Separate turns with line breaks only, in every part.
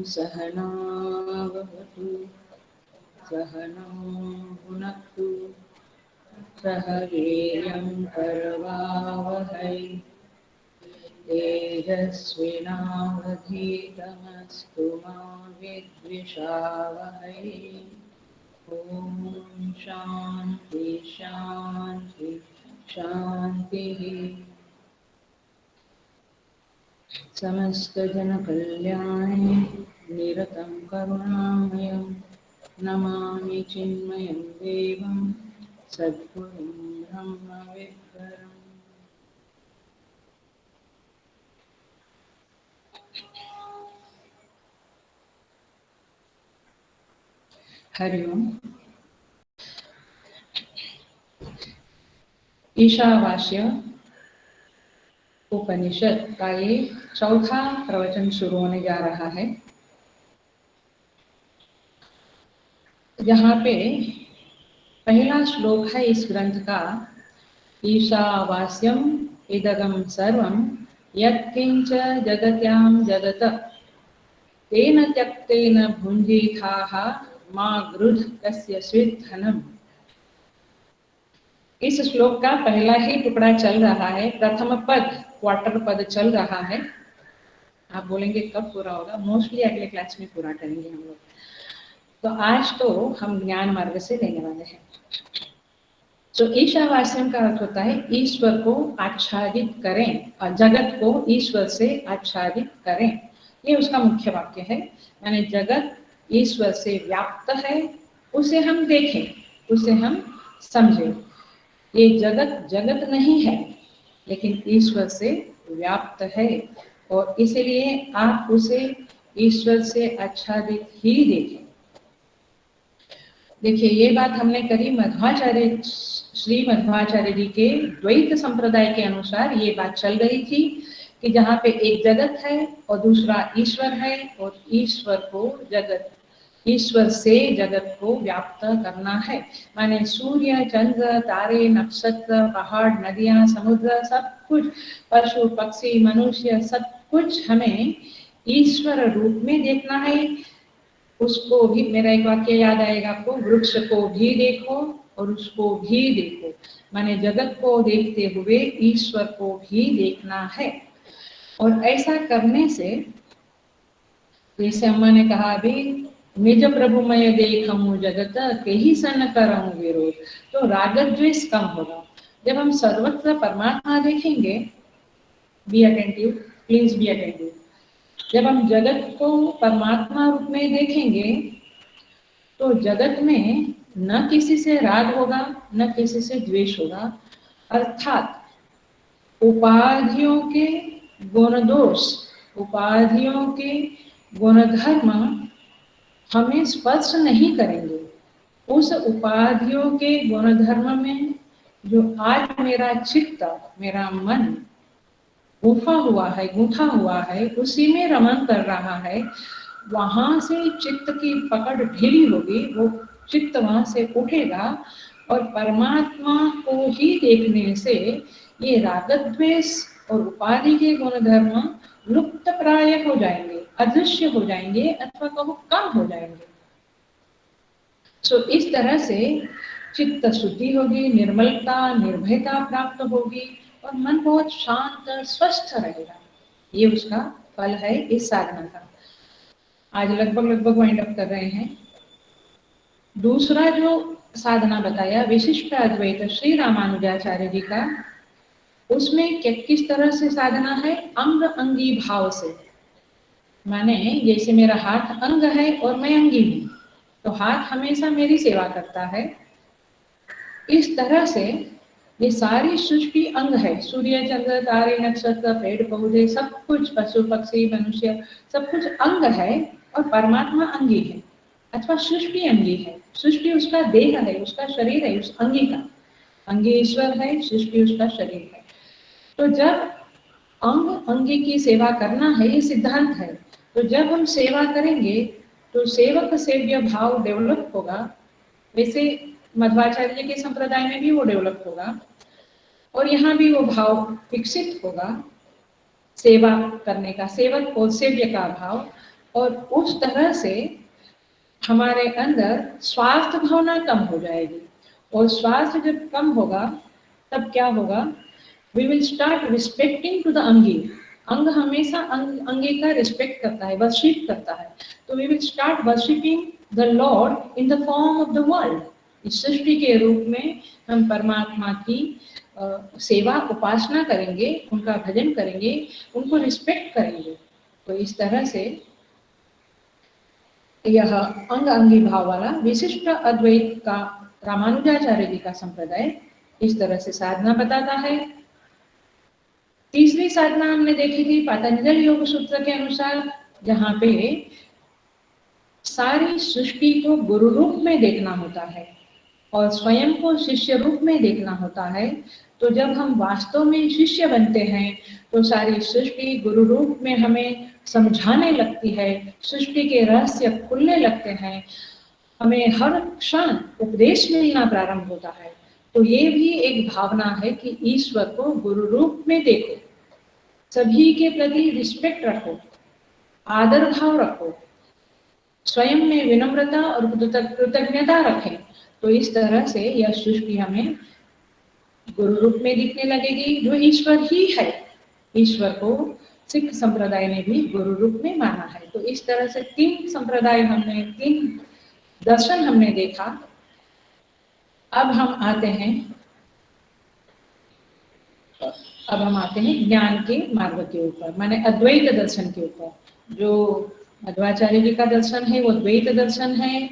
सहना भवतु सहनौ भुनक्तु सह वीर्यं करवावहै तेजस्विनावधीतमस्तु मा विद्विषावहै। ॐ शान्ति शान्ति शान्तिः। समस्तजनकल्याणे निरतं करुणामयं नमामि चिन्मयं देवं सद्गुरुं ब्रह्मविद्वरम्। हरिओम। ईशावास्य उपनिषद का ये चौथा प्रवचन शुरू होने जा रहा है। यहाँ पे पहला श्लोक है इस ग्रंथ का, ईशावास्यम इदगम सर्वम यत्किंच जगत्यां जगत तेन त्यक्तेन भुञ्जीथाः मा गृध् कस्यचित् धनम्। इस श्लोक का पहला ही टुकड़ा चल रहा है, प्रथम पद क्वार्टर पद चल रहा है। आप बोलेंगे कब पूरा होगा? मोस्टली अगले क्लास में पूरा करेंगे हम लोग। तो आज तो हम ज्ञान मार्ग से लेने वाले हैं। तो ईशावास्यम का अर्थ होता है ईश्वर को आच्छादित करें और जगत को ईश्वर से आच्छादित करें। ये उसका मुख्य वाक्य है। यानी जगत ईश्वर से व्याप्त है, उसे हम देखें, उसे हम समझें। ये जगत जगत नहीं है, लेकिन ईश्वर से व्याप्त है और इसलिए आप उसे ईश्वर से आच्छादित ही देखें। देखिए, ये बात हमने करी मध्वाचार्य, श्री मध्वाचार्य जी के द्वैत संप्रदाय के अनुसार ये बात चल रही थी कि जहाँ पे एक जगत है और दूसरा ईश्वर है और ईश्वर को जगत, ईश्वर से जगत को व्याप्त करना है। माने सूर्य, चंद्र, तारे, नक्षत्र, पहाड़, नदियां, समुद्र, सब कुछ, पशु पक्षी, मनुष्य, सब कुछ हमें ईश्वर रूप में देखना है। उसको भी, मेरा एक वाक्य याद आएगा आपको, वृक्ष को भी देखो और उसको भी देखो। माने जगत को देखते हुए ईश्वर को भी देखना है। और ऐसा करने से, जैसे अम्मा ने कहा अभी, निज प्रभुमय देखमु जगत के ही सन करऊं विरोध, तो राग द्वेष कम होगा। जब हम सर्वत्र परमात्मा देखेंगे, be attentive, please be attentive. जब हम जगत को परमात्मा रूप में देखेंगे तो जगत में न किसी से राग होगा, न किसी से द्वेष होगा। अर्थात उपाधियों के गुण दोष, उपाधियों के गुणधर्म हमें स्पर्श नहीं करेंगे। उस उपाधियों के गुणधर्म में जो आज मेरा चित्त, मेरा मन गूंथा हुआ है, उसी में रमण कर रहा है, वहां से चित्त की पकड़ ढीली होगी, वो चित्त वहां से उठेगा और परमात्मा को ही देखने से ये राग द्वेष और उपाधि के गुणधर्म लुप्त प्राय हो जाएंगे, अदृश्य हो जाएंगे, अथवा कहो कम हो जाएंगे। सो इस तरह से चित्त शुद्धि होगी, निर्मलता, निर्भयता प्राप्त होगी और मन बहुत शांत स्वस्थ रहेगा। ये उसका फल है इस साधना का। आज लगभग वाइंड अप कर रहे हैं। दूसरा जो साधना बताया विशिष्ट अद्वैत श्री रामानुजाचार्य जी का, उसमें किस तरह से साधना है? अंग अंगी भाव से। माने जैसे मेरा हाथ अंग है और मैं अंगी हूँ, तो हाथ हमेशा मेरी सेवा करता है। इस तरह से ये सारी सृष्टि अंग है, सूर्य चंद्र तारे नक्षत्र पेड़ पौधे सब कुछ, पशु पक्षी मनुष्य सब कुछ अंग है, और परमात्मा अंगी है अथवा सृष्टि अंगी है। सृष्टि उसका देह है, उसका शरीर है, उस अंगी का। अंगी ईश्वर है, सृष्टि उसका शरीर है। तो जब अंग अंगी की सेवा करना है, ये सिद्धांत है। तो जब हम सेवा करेंगे तो सेवक सेव्य भाव डेवलप होगा। वैसे मध्वाचार्य के संप्रदाय में भी वो डेवलप होगा, और यहाँ भी वो भाव विकसित होगा, सेवा करने का, सेवक और सेव्य का भाव। और उस तरह से हमारे अंदर स्वार्थ भावना कम हो जाएगी, और स्वार्थ जब कम होगा तब क्या होगा, we will start respecting to the अंगी। अंग हमेशा अंगी का रिस्पेक्ट करता है, वर्शिप करता है। तो we will start worshipping the lord in the form of the world. इस सृष्टि के रूप में हम परमात्मा की सेवा उपासना करेंगे, उनका भजन करेंगे, उनको रिस्पेक्ट करेंगे। तो इस तरह से यह अंग अंगी भाव वाला विशिष्ट अद्वैत का रामानुजाचार्य जी का संप्रदाय इस तरह से साधना बताता है। तीसरी साधना हमने देखी थी पतंजलि योग सूत्र के अनुसार, जहाँ पे सारी सृष्टि को गुरु रूप में देखना होता है और स्वयं को शिष्य रूप में देखना होता है। तो जब हम वास्तव में शिष्य बनते हैं तो सारी सृष्टि गुरु रूप में हमें समझाने लगती है, सृष्टि के रहस्य खुलने लगते हैं, हमें हर क्षण उपदेश मिलना प्रारंभ होता है। तो ये भी एक भावना है कि ईश्वर को गुरु रूप में देखो, सभी के प्रति रिस्पेक्ट रखो, आदर भाव रखो, स्वयं में विनम्रता और कृतज्ञता रखें। तो इस तरह से यह सृष्टि हमें गुरु रूप में दिखने लगेगी, जो ईश्वर ही है। ईश्वर को सिख संप्रदाय ने भी गुरु रूप में माना है। तो इस तरह से तीन संप्रदाय हमने, तीन दर्शन हमने देखा। अब हम आते हैं ज्ञान के मार्ग के ऊपर, माने अद्वैत दर्शन के ऊपर। जो मध्वाचार्य जी का दर्शन है वो द्वैत दर्शन है,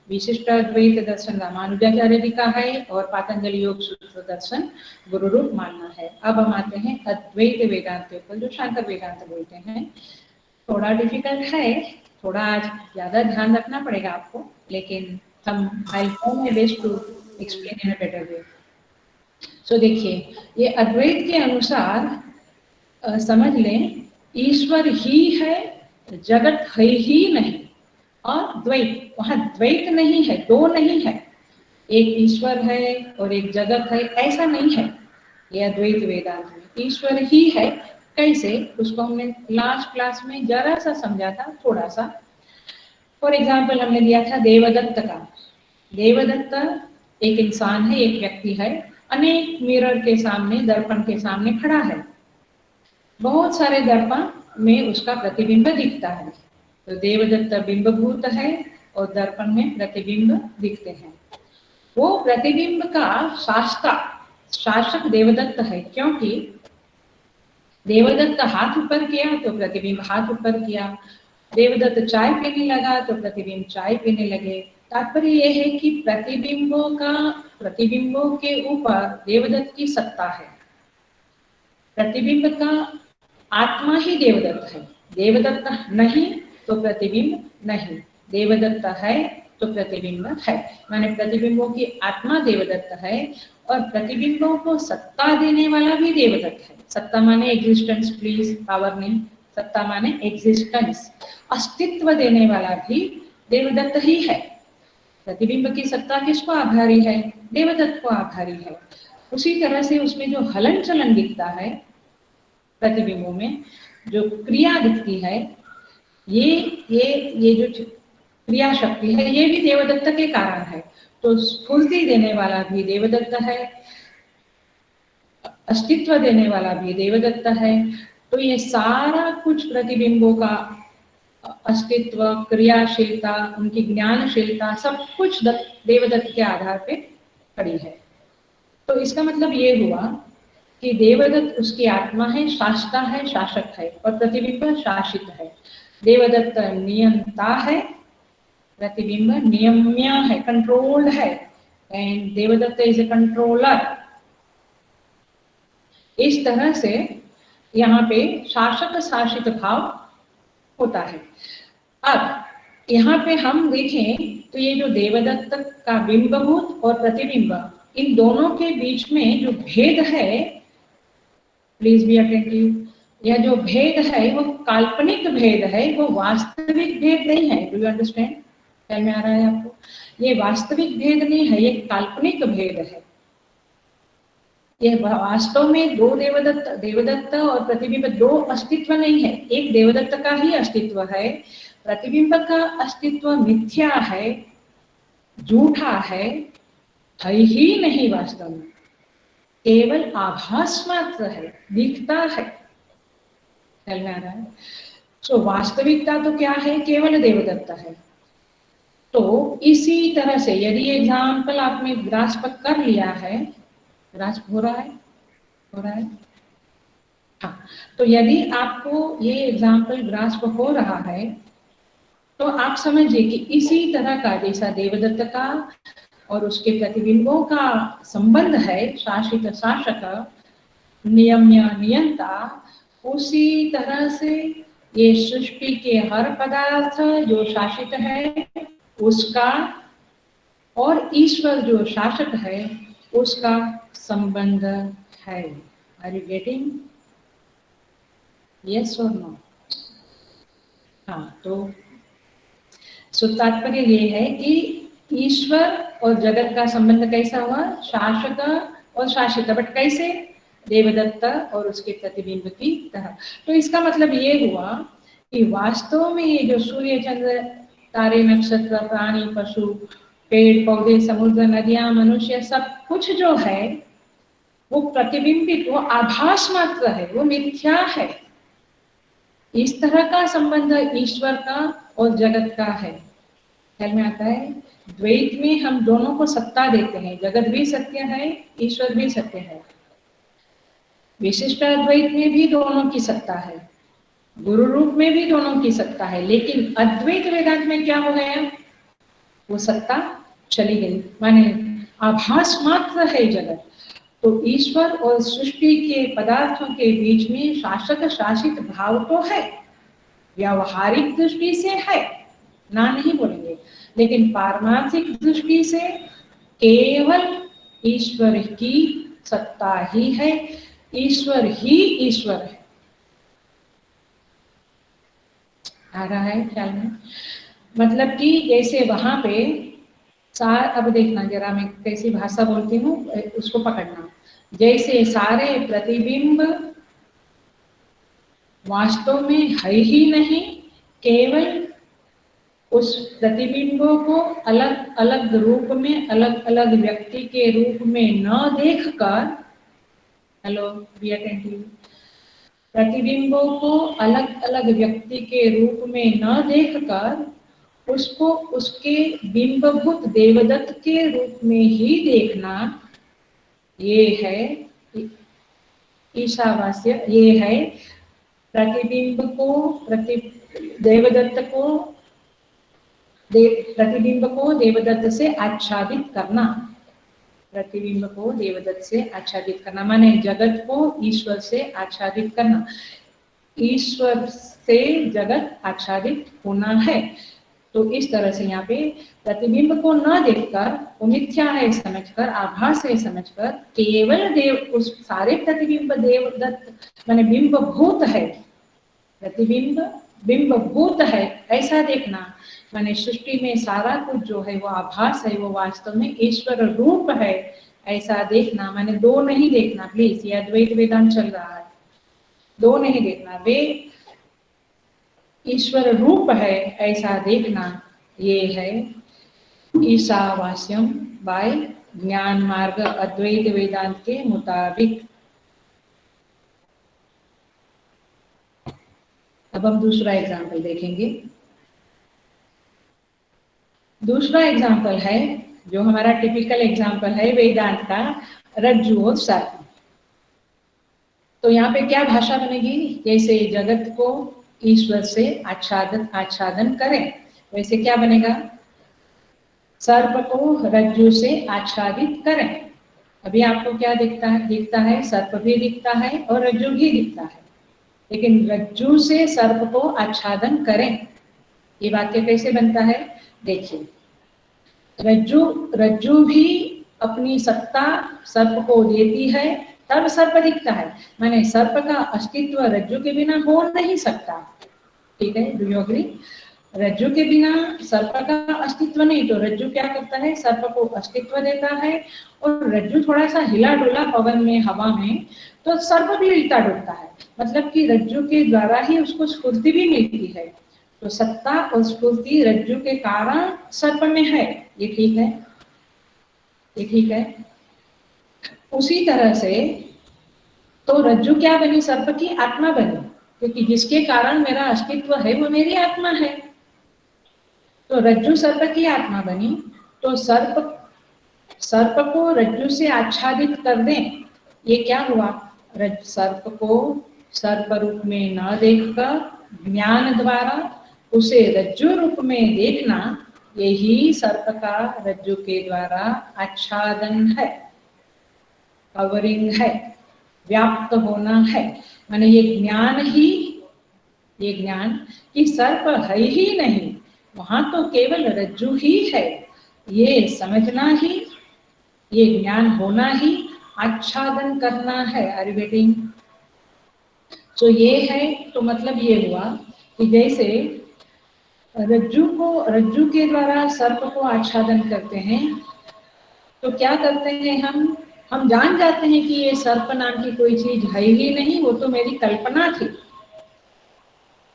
विशिष्ट अद्वैत दर्शन रामानुजाचार्य जी का है, और पातंजलि योग सूत्र दर्शन गुरु रूप मानना है। अब हम आते हैं अद्वैत वेदांत के ऊपर, जो शांकर वेदांत बोलते हैं। थोड़ा डिफिकल्ट है, थोड़ा आज ज्यादा ध्यान रखना पड़ेगा आपको, लेकिन हम I try my best to explain in a better way. So देखिए, ये अद्वैत के अनुसार समझ लें, ईश्वर ही है, जगत है ही नहीं। और द्वैत, वहां द्वैत नहीं है, दो नहीं है, एक ईश्वर है और एक जगत है, ऐसा नहीं है। ये अद्वैत वेदांत में ईश्वर ही है। कैसे, उसको हमने लास्ट क्लास में जरा सा समझा था, थोड़ा सा। फॉर एग्जाम्पल हमने दिया था देवदत्त का। देवदत्त एक इंसान है, एक व्यक्ति है, अनेक मिरर के सामने, दर्पण के सामने खड़ा है। बहुत सारे दर्पण में उसका प्रतिबिंब दिखता है। तो देवदत्त बिंबभूत है और दर्पण में प्रतिबिंब दिखते हैं। वो प्रतिबिंब का शासक देवदत्त है, क्योंकि देवदत्त हाथ ऊपर किया तो प्रतिबिंब हाथ ऊपर किया, देवदत्त चाय पीने लगा तो प्रतिबिंब चाय पीने लगे। तात्पर्य यह है कि प्रतिबिंबों के ऊपर देवदत्त की सत्ता है। प्रतिबिंब का आत्मा ही देवदत्त है। देवदत्त नहीं तो प्रतिबिंब नहीं, देवदत्त है तो प्रतिबिंब है। माने प्रतिबिंबों की आत्मा देवदत्त है, और प्रतिबिंबों को सत्ता देने वाला भी देवदत्त है। सत्ता माने एग्जिस्टेंस, प्लीज, पावर नहीं, सत्ता माने एग्जिस्टेंस, अस्तित्व देने वाला भी देवदत्त ही है। प्रतिबिंब की सत्ता किसको आभारी है? देवदत्त को आभारी है। उसी तरह से उसमें जो हलन चलन दिखता है, प्रतिबिंबों में जो क्रिया दिखती है, ये जो क्रिया शक्ति है, ये भी देवदत्त के कारण है। तो स्फूर्ति देने वाला भी देवदत्त है, अस्तित्व देने वाला भी देवदत्त है। तो ये सारा कुछ प्रतिबिंबों का अस्तित्व, क्रियाशीलता, उनकी ज्ञानशीलता, सब कुछ देवदत्त के आधार पे खड़ी है। तो इसका मतलब ये हुआ कि देवदत्त उसकी आत्मा है, शासता है, शासक है, और प्रतिबिंब शासित है। देवदत्त नियंता है, प्रतिबिंब नियम्य है, कंट्रोल्ड है, and Devdatta is a controller. इस तरह से यहाँ पे शासक शासित भाव होता है। अब यहाँ पे हम देखें तो ये जो देवदत्त का बिंबभूत और प्रतिबिंब, इन दोनों के बीच में जो भेद है, प्लीज बी अटेंटिव, यह जो भेद है वो काल्पनिक भेद है, वो वास्तविक भेद नहीं है। Do you understand? समझ में आ रहा है आपको? ये वास्तविक भेद नहीं है, ये काल्पनिक भेद है। ये वास्तव में दो देवदत्त और प्रतिबिंब दो अस्तित्व नहीं है। एक देवदत्त का ही अस्तित्व है, प्रतिबिंब का अस्तित्व मिथ्या है, झूठा है ही नहीं, वास्तव में केवल आभास मात्र है, दिखता है। समझ में आ रहा है? तो वास्तविकता तो क्या है? केवल देवदत्त है। तो इसी तरह से यदि एग्जाम्पल आपने ग्रास्प कर लिया है, ग्रास्प हो रहा है? हो रहा है? हाँ, तो यदि आपको ये एग्जाम्पल ग्रास्प हो रहा है तो आप समझिए कि इसी तरह का जैसा देवदत्त का और उसके प्रतिबिंबों का संबंध है, शासित शासक, नियम्य नियंता, उसी तरह से ये सृष्टि के हर पदार्थ जो शासित है उसका और ईश्वर जो शासक है उसका संबंध है। Are you getting? यस और नो? हाँ, तो तात्पर्य ये है कि ईश्वर और जगत का संबंध कैसा हुआ? शासक और शासित, बट कैसे? देवदत्त और उसके प्रतिबिंब की तरह। तो इसका मतलब ये हुआ कि वास्तव में ये जो सूर्य, चंद्र, तारे, नक्षत्र, प्राणी, पशु, पेड़ पौधे, समुद्र, नदियां, मनुष्य, सब कुछ जो है वो प्रतिबिंबित, वो आभास मात्र है, वो मिथ्या है। इस तरह का संबंध ईश्वर का और जगत का है। ख्याल में आता है? द्वैत में हम दोनों को सत्ता देते हैं, जगत भी सत्य है, ईश्वर भी सत्य है। विशिष्ट अद्वैत में भी दोनों की सत्ता है, गुरु रूप में भी दोनों की सत्ता है, लेकिन अद्वैत वेदांत में क्या हो गया? वो सत्ता चली गई, माने आभास मात्र है जगत। तो ईश्वर और सृष्टि के पदार्थों के बीच में शासक शासित भाव तो है, व्यावहारिक दृष्टि से है, ना नहीं बोलेंगे, लेकिन पारमार्थिक दृष्टि से केवल ईश्वर की सत्ता ही है, ईश्वर ही ईश्वर है। आ रहा है ख्याल में? मतलब कि जैसे वहां पे अब देखना जरा, मैं कैसी भाषा बोलती हूँ उसको पकड़ना। जैसे सारे प्रतिबिंब वास्तव में है ही नहीं, केवल उस प्रतिबिंबों को अलग अलग रूप में, अलग अलग व्यक्ति के रूप में न देखकर, हेलो बी अटेंटिव, प्रतिबिंबों को अलग अलग व्यक्ति के रूप में न देखकर उसको उसके बिंबभूत देवदत्त के रूप में ही देखना, ये है ईशावास्य। ये है प्रतिबिंब को प्रतिबिंब को देवदत्त से आच्छादित करना, प्रतिबिंब को देवदत्त से आच्छादित करना माने जगत को ईश्वर से आच्छादित करना, ईश्वर से जगत आच्छादित होना है। तो इस तरह से यहाँ पे प्रतिबिंब को न देखकर, वो मिथ्या है समझकर, आभास है समझकर, केवल देव, उस सारे प्रतिबिंब देवदत्त माने बिंब भूत है, प्रतिबिंब बिंब भूत है ऐसा देखना, माने सृष्टि में सारा कुछ जो है वो आभास है, वो वास्तव में ईश्वर रूप है ऐसा देखना। माने दो नहीं देखना प्लीज, ये अद्वैत वेदांत चल रहा है, दो नहीं देखना, वे ईश्वर रूप है ऐसा देखना। ये है ईशावास्यम बाय ज्ञान मार्ग अद्वैत वेदांत के मुताबिक। अब हम दूसरा एग्जाम्पल देखेंगे। दूसरा एग्जाम्पल है जो हमारा टिपिकल एग्जाम्पल है वेदांत का, रज्जु और सर्प। तो यहाँ पे क्या भाषा बनेगी? जैसे जगत को ईश्वर से आच्छादन करें, वैसे क्या बनेगा? सर्प को रज्जु से आच्छादित करें। अभी आपको क्या दिखता है सर्प भी दिखता है और रज्जु भी दिखता है, लेकिन रज्जु से सर्प को आच्छादन करें, ये वाक्य कैसे बनता है? देखिए, रज्जु रज्जु भी अपनी सत्ता सर्प को देती है, तब सर्प दिखता है। माने सर्प का अस्तित्व रज्जु के बिना हो नहीं सकता। ठीक है, डू यू एग्री? रज्जु के बिना सर्प का अस्तित्व नहीं, तो रज्जु क्या करता है? सर्प को अस्तित्व देता है। और रज्जु थोड़ा सा हिला डुला पवन में, हवा में, तो सर्प भी हिलता डुलता है। मतलब कि रज्जु के द्वारा ही उसको स्फूर्ति भी मिलती है। तो सत्ता और स्फूर्ति रज्जु के कारण सर्प में है, ये ठीक है, ये ठीक है। उसी तरह से तो रज्जु क्या बनी? सर्प की आत्मा बनी, क्योंकि जिसके कारण मेरा अस्तित्व है वो मेरी आत्मा है। तो रज्जु सर्प की आत्मा बनी, तो सर्प को रज्जु से आच्छादित कर दें, ये क्या हुआ? सर्प को सर्प रूप में न देखकर ज्ञान द्वारा उसे रज्जु रूप में देखना, यही सर्प का रज्जु के द्वारा आच्छादन है, कवरिंग है, व्याप्त होना है। माने ये ज्ञान कि सर्प है ही नहीं, वहां तो केवल रज्जु ही है, ये समझना ही, ये ज्ञान होना ही आच्छादन करना है। Are you getting? तो ये है, तो मतलब ये हुआ कि जैसे रज्जु के द्वारा सर्प को आच्छादन करते हैं, तो क्या करते हैं हम जान जाते हैं कि ये सर्प नाम की कोई चीज है ही नहीं, वो तो मेरी कल्पना थी।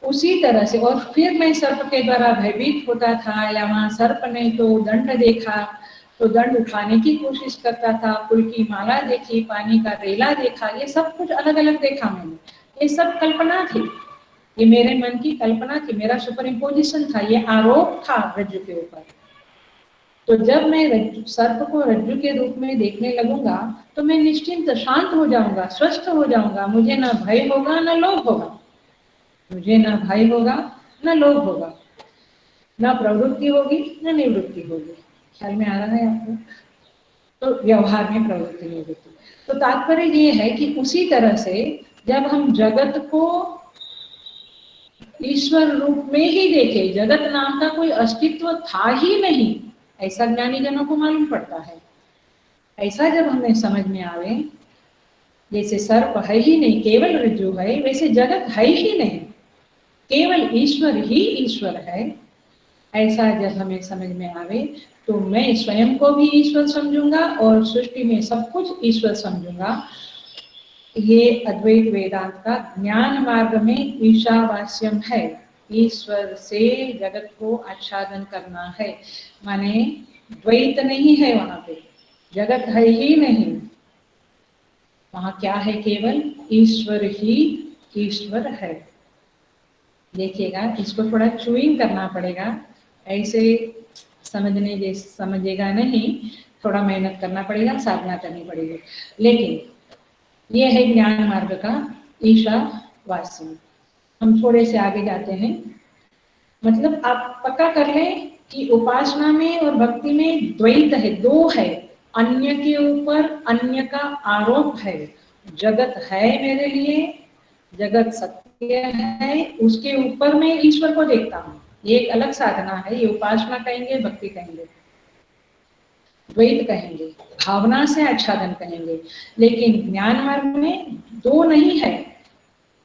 उसी तरह से, और फिर मैं सर्प के द्वारा भयभीत होता था, या वहां सर्प ने तो दंड देखा तो दंड उठाने की कोशिश करता था, फूल की माला देखी, पानी का रेला देखा, ये सब कुछ अलग अलग देखा मैंने, ये सब कल्पना थी, ये मेरे मन की कल्पना थी, मेरा सुपर इम्पोजिशन था, ये आरोप था रज्जु के ऊपर। तो जब मैं सर्प को रज्जु के रूप में देखने लगूंगा, तो मैं निश्चिंत शांत हो जाऊंगा, स्वस्थ हो जाऊंगा, मुझे ना भय होगा ना लोभ होगा, मुझे ना भय होगा ना लोभ होगा, ना प्रवृत्ति होगी ना निवृत्ति होगी। ख्याल में आ रहा है आपको? तो व्यवहार में प्रवृत्ति निवृत्ति। तो तात्पर्य ये है कि उसी तरह से जब हम जगत को ईश्वर रूप में ही देखे, जगत नाम का कोई अस्तित्व था ही नहीं, ऐसा ज्ञानी जनों को मालूम पड़ता है। ऐसा जब हमें समझ में आवे, जैसे सर्प है ही नहीं, केवल रज्जु है, वैसे जगत है ही नहीं, केवल ईश्वर ही ईश्वर है, ऐसा जब हमें समझ में आवे, तो मैं स्वयं को भी ईश्वर समझूंगा और सृष्टि में सब कुछ ईश्वर समझूंगा। ये अद्वैत वेदांत का ज्ञान मार्ग में ईशावास्यम है, ईश्वर से जगत को आच्छादन करना है। माने द्वैत नहीं है, वहां पे जगत है ही नहीं, वहां क्या है? केवल ईश्वर ही ईश्वर है। देखिएगा, इसको थोड़ा चूइंग करना पड़ेगा, ऐसे समझेगा नहीं, थोड़ा मेहनत करना पड़ेगा, साधना करनी पड़ेगी। लेकिन ये है ज्ञान मार्ग का ईशावास्यम। हम थोड़े से आगे जाते हैं। मतलब आप पक्का कर लें कि उपासना में और भक्ति में द्वैत है, दो है, अन्य के ऊपर अन्य का आरोप है। जगत है मेरे लिए, जगत सत्य है, उसके ऊपर मैं ईश्वर को देखता हूँ, ये एक अलग साधना है। ये उपासना कहेंगे, भक्ति कहेंगे, द्वैत कहेंगे, भावना से आच्छादन कहेंगे। लेकिन ज्ञान मार्ग में दो नहीं है।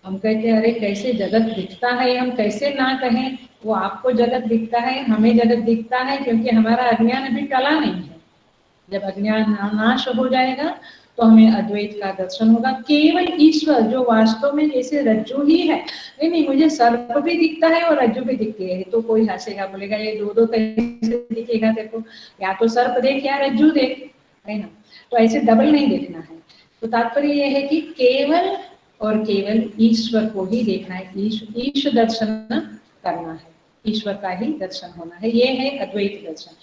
हम कहते हैं अरे कैसे जगत दिखता है, हम कैसे ना कहें, वो आपको जगत दिखता है, हमें जगत दिखता है, क्योंकि हमारा अज्ञान अभी टला नहीं है। जब अज्ञान नाश हो जाएगा तो हमें अद्वैत का दर्शन होगा, केवल ईश्वर जो वास्तव में जैसे रज्जु ही है। नहीं, मुझे सर्प भी दिखता है और रज्जु भी दिखती है, तो कोई हंसेगा, बोलेगा ये दो कैसे दिखेगा तेरे को, या तो सर्प देख या रज्जु देख, है ना? तो ऐसे डबल नहीं देखना है। तो तात्पर्य यह है कि केवल और केवल ईश्वर को ही देखना है, ईश दर्शन करना है, ईश्वर का ही दर्शन होना है, ये है अद्वैत दर्शन।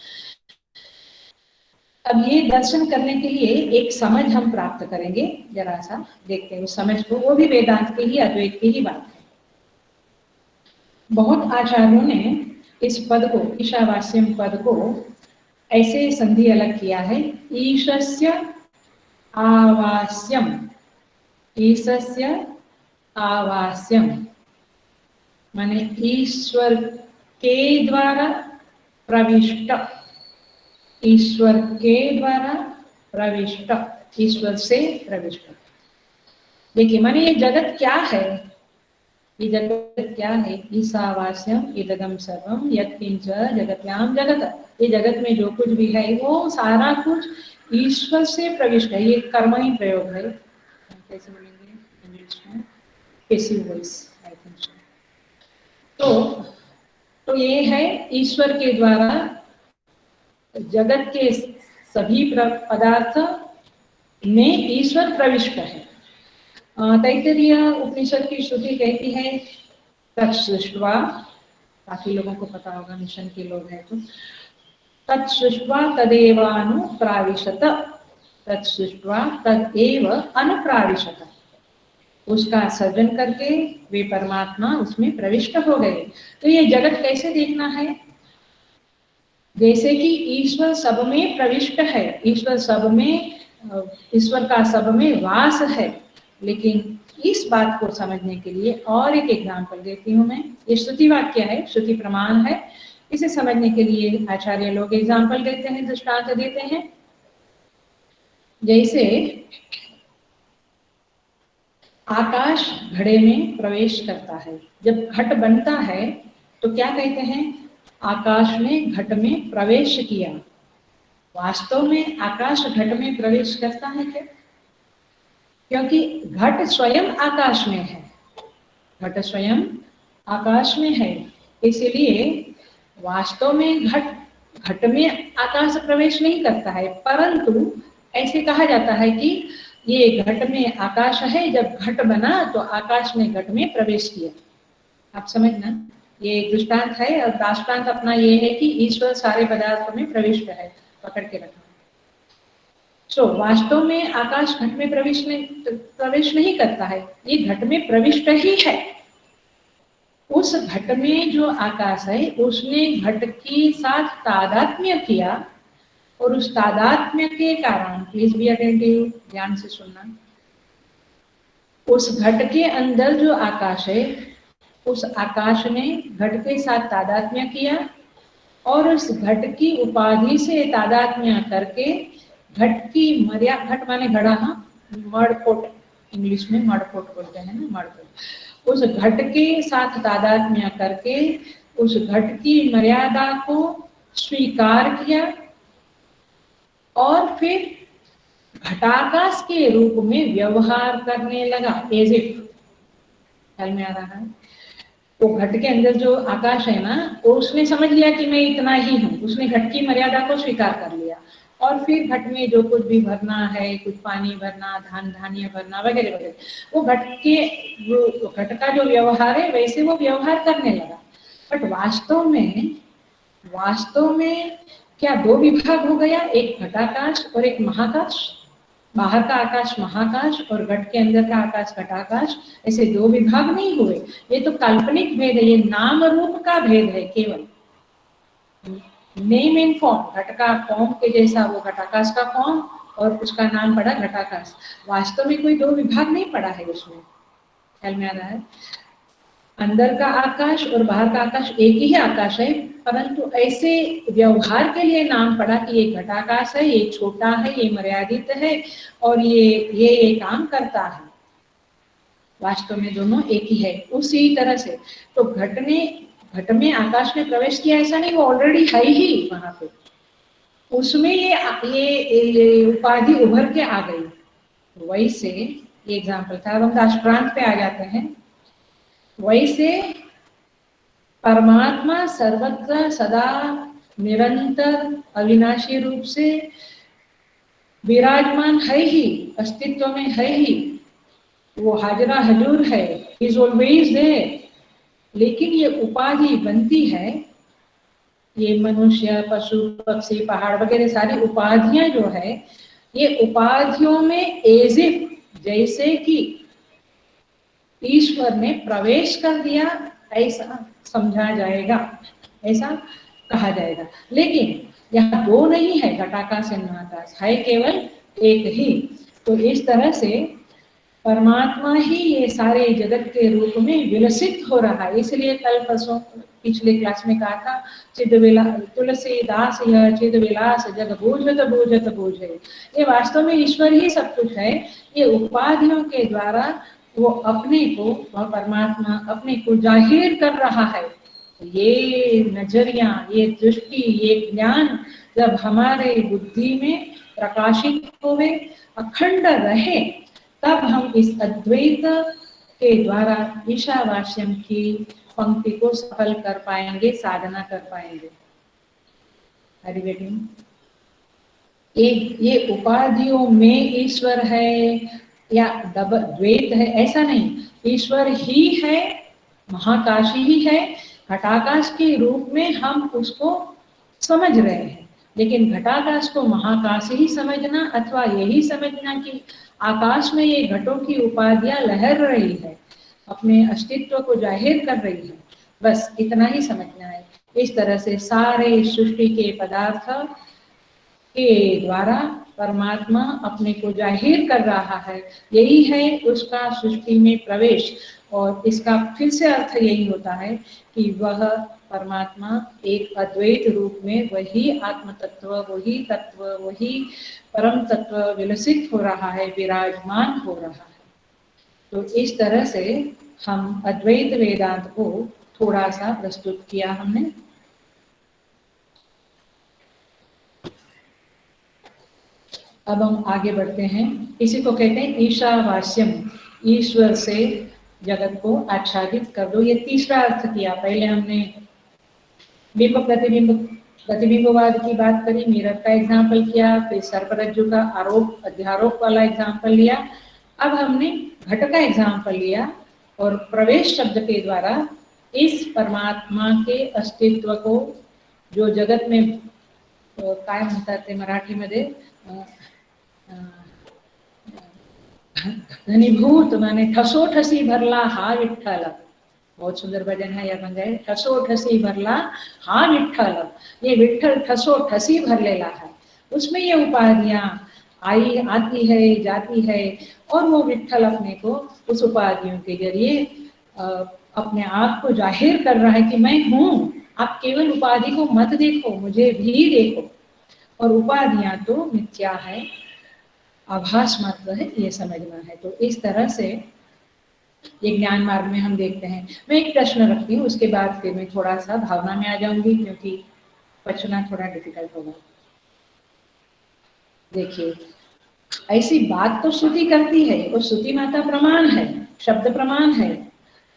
अब ये दर्शन करने के लिए एक समझ हम प्राप्त करेंगे, जरा सा देखते हैं उस समझ को, वो भी वेदांत के ही, अद्वैत की ही बात है। बहुत आचार्यों ने इस पद को, ईशावास्यम पद को ऐसे संधि अलग किया है, ईशस्य आवास्यम, ईशस्य आवास्यम माने ईश्वर के द्वारा प्रविष्ट, ईश्वर के द्वारा प्रविष्ट, ईश्वर से प्रविष्ट। देखिए माने ये जगत क्या है, ये जगत क्या है? ईशावास्यम इदगम सर्वम यत्किंच जगत्याम जगत, ये जगत में जो कुछ भी है वो सारा कुछ ईश्वर से प्रविष्ट है। ये कर्म ही प्रयोग है, कैसे बोलेंगे इंग्लिश में, passive voice I think so. तो ये है ईश्वर के द्वारा जगत के सभी पदार्थ में ईश्वर प्रविष्ट है। तैत्तिरीय उपनिषद की श्रुति कहती है तत्सृष्ट्वा, काफी लोगों को पता होगा, मिशन के लोग हैं तो, तत्सृष्ट्वा तदेवानुप्राविशत, तत्सृष्ट्वा तदेव अनुप्राविशत, उसका सर्जन करके वे परमात्मा उसमें प्रविष्ट हो गए। तो ये जगत कैसे देखना है? जैसे कि ईश्वर सब में प्रविष्ट है, ईश्वर सब में, ईश्वर का सब में वास है। लेकिन इस बात को समझने के लिए और एक एग्जाम्पल देती हूँ मैं। ये श्रुति वाक्य है, श्रुति प्रमाण है। इसे समझने के लिए आचार्य लोग एग्जाम्पल देते हैं, दृष्टांत देते हैं। जैसे आकाश घड़े में प्रवेश करता है, जब घट बनता है तो क्या कहते हैं? आकाश ने घट में प्रवेश किया। वास्तव में आकाश घट में प्रवेश करता है क्या? क्योंकि घट स्वयं आकाश में है, घट स्वयं आकाश में है, इसलिए वास्तव में घट में आकाश प्रवेश नहीं करता है। परंतु ऐसे कहा जाता है कि ये घट में आकाश है, जब घट बना तो आकाश ने घट में प्रवेश किया। आप समझना, ये दृष्टांत है। और दृष्टांत अपना ये है कि ईश्वर सारे पदार्थों में प्रविष्ट है, पकड़ के रखना। वास्तव में आकाश घट में प्रवेश नहीं करता है, ये घट में प्रविष्ट ही है। उस घट में जो आकाश है उसने घट के साथ तादात्म्य किया, और उस तादात्म्य के कारण, प्लीज बी अटेंटिव, ध्यान से सुनना, उस घट के अंदर जो आकाश है, उस आकाश ने घट के साथ तादात्म्य किया, और उस घट की उपाधि से तादात्म्य करके घट की मर्यादा, घट माने घड़ा, हाँ, मड़कोट, इंग्लिश में मड़कोट बोलते हैं ना, मड़कोट। उस घट के साथ तादात्म्य करके उस घट की मर्यादा को स्वीकार किया, और फिर घटाकाश के रूप में व्यवहार करने लगा, एज इफ। ख्याल में आ रहा है? वो घट के अंदर जो आकाश है ना, वो उसने समझ लिया कि मैं इतना ही हूँ, उसने घट की मर्यादा को स्वीकार कर लिया, और फिर घट में जो कुछ भी भरना है, कुछ पानी भरना, धान्य भरना वगैरह वगैरह, वो घट का जो व्यवहार है वैसे वो व्यवहार करने लगा। बट वास्तव में क्या दो विभाग हो गया? एक घटाकाश और एक महाकाश। बाहर का आकाश महाकाश और घट के अंदर का आकाश घटाकाश, ऐसे दो विभाग नहीं हुए। ये तो काल्पनिक भेद है, ये नाम रूप का भेद है केवल। नेम एंड फॉर्म, घट का फॉर्म के जैसा वो घटाकाश का फॉर्म, और उसका नाम पड़ा घटाकाश। वास्तव में कोई दो विभाग नहीं पड़ा है उसमें। ख्याल में आ रहा है? अंदर का आकाश और बाहर का आकाश एक ही आकाश है, परंतु ऐसे व्यवहार के लिए नाम पड़ा कि ये घटाकाश है, ये छोटा है, ये मर्यादित है, और ये काम करता है। वास्तव में दोनों एक ही है। उसी तरह से तो घट में आकाश में प्रवेश किया ऐसा नहीं, वो ऑलरेडी है ही वहां पे, उसमें ये उपाधि उभर के आ गई। वैसे ये एग्जाम्पल था। अब हम राष्ट्रांत पे आ जाते हैं। वैसे परमात्मा सर्वत्र सदा निरंतर अविनाशी रूप से विराजमान है ही, अस्तित्व में है ही, वो हाजरा हजूर है, इज ऑलवेज देयर। लेकिन ये उपाधि बनती है, ये मनुष्य, पशु, पक्षी, पहाड़ वगैरह सारी उपाधियां जो है, ये उपाधियों में एज इफ, जैसे कि ईश्वर ने प्रवेश कर दिया, ऐसा समझा जाएगा, ऐसा कहा जाएगा। लेकिन यहाँ दो नहीं है, घटाकाश और महाकाश है, केवल एक ही। तो इस तरह से परमात्मा ही ये सारे जगत के रूप में विलसित हो रहा है। इसलिए कल परसों पिछले क्लास में कहा था, चिदविला तुलसीदास यह चिदविलास जग बूझत बूझत बूझे। ये वास्तव में ईश्वर ही सब कुछ है। ये उपाधियों के द्वारा वो अपने को, वह परमात्मा अपने को जाहिर कर रहा है। ये नजरिया, ये दृष्टि, ये ज्ञान जब हमारे बुद्धि में प्रकाशित होवे, अखंड रहे, तब हम इस अद्वैत के द्वारा ईशावास्यम की पंक्ति को सफल कर पाएंगे, साधना कर पाएंगे। हरि बेटी, ये उपाधियों में ईश्वर है या द्वैत है ऐसा नहीं, ईश्वर ही है, महाकाशी ही है। घटाकाश के रूप में हम उसको समझ रहे हैं, लेकिन घटाकाश को महाकाश ही समझना अथवा यही समझना कि आकाश में ये घटों की उपाधियां लहर रही है, अपने अस्तित्व को जाहिर कर रही है, बस इतना ही समझना है। इस तरह से सारे सृष्टि के पदार्थ के द्वारा परमात्मा अपने को जाहिर कर रहा है, यही है उसका सृष्टि में प्रवेश। और इसका फिर से अर्थ यही होता है कि वह परमात्मा एक अद्वैत रूप में वही आत्म तत्व, वही तत्व, वही परम तत्व विलसित हो रहा है, विराजमान हो रहा है। तो इस तरह से हम अद्वैत वेदांत को थोड़ा सा प्रस्तुत किया हमने। अब हम आगे बढ़ते हैं। इसी को कहते हैं ईशावास्यम, ईश्वर से जगत को आच्छादित कर दो। ये तीसरा अर्थ किया। पहले हमने बिंब प्रतिबिंब प्रतिबिंबवाद की बात करी, मिरर का एग्जाम्पल किया, फिर सर्परज्जु का आरोप अध्यारोप वाला एग्जाम्पल लिया। अब हमने घट का एग्जाम्पल लिया और प्रवेश शब्द के द्वारा इस परमात्मा के अस्तित्व को, जो जगत में काय म्हणतात ते मराठीमध्ये घनीभूत माने ठसोठसी भरला हा विठ्ठल, बहुत सुंदर भजन है, यह बन जाए ठसोठसी भरला हा विठ्ठल। ये विठ्ठल ठसोठसी भरलेला है, उसमें ये उपाधियां आई आती है जाती है, और वो विठ्ठल अपने को उस उपाधियों के जरिए अपने आप को जाहिर कर रहा है कि मैं हूँ, आप केवल उपाधि को मत देखो, मुझे भी देखो। और उपाधियां तो मिथ्या है, आभास मात्र है, ये समझना है। तो इस तरह से ये ज्ञान मार्ग में हम देखते हैं। मैं एक प्रश्न रखती हूँ, उसके बाद फिर मैं थोड़ा सा भावना में आ जाऊंगी, क्योंकि बचना थोड़ा डिफिकल्ट होगा। देखिए, ऐसी बात तो श्रुति करती है, और श्रुति माता प्रमाण है, शब्द प्रमाण है,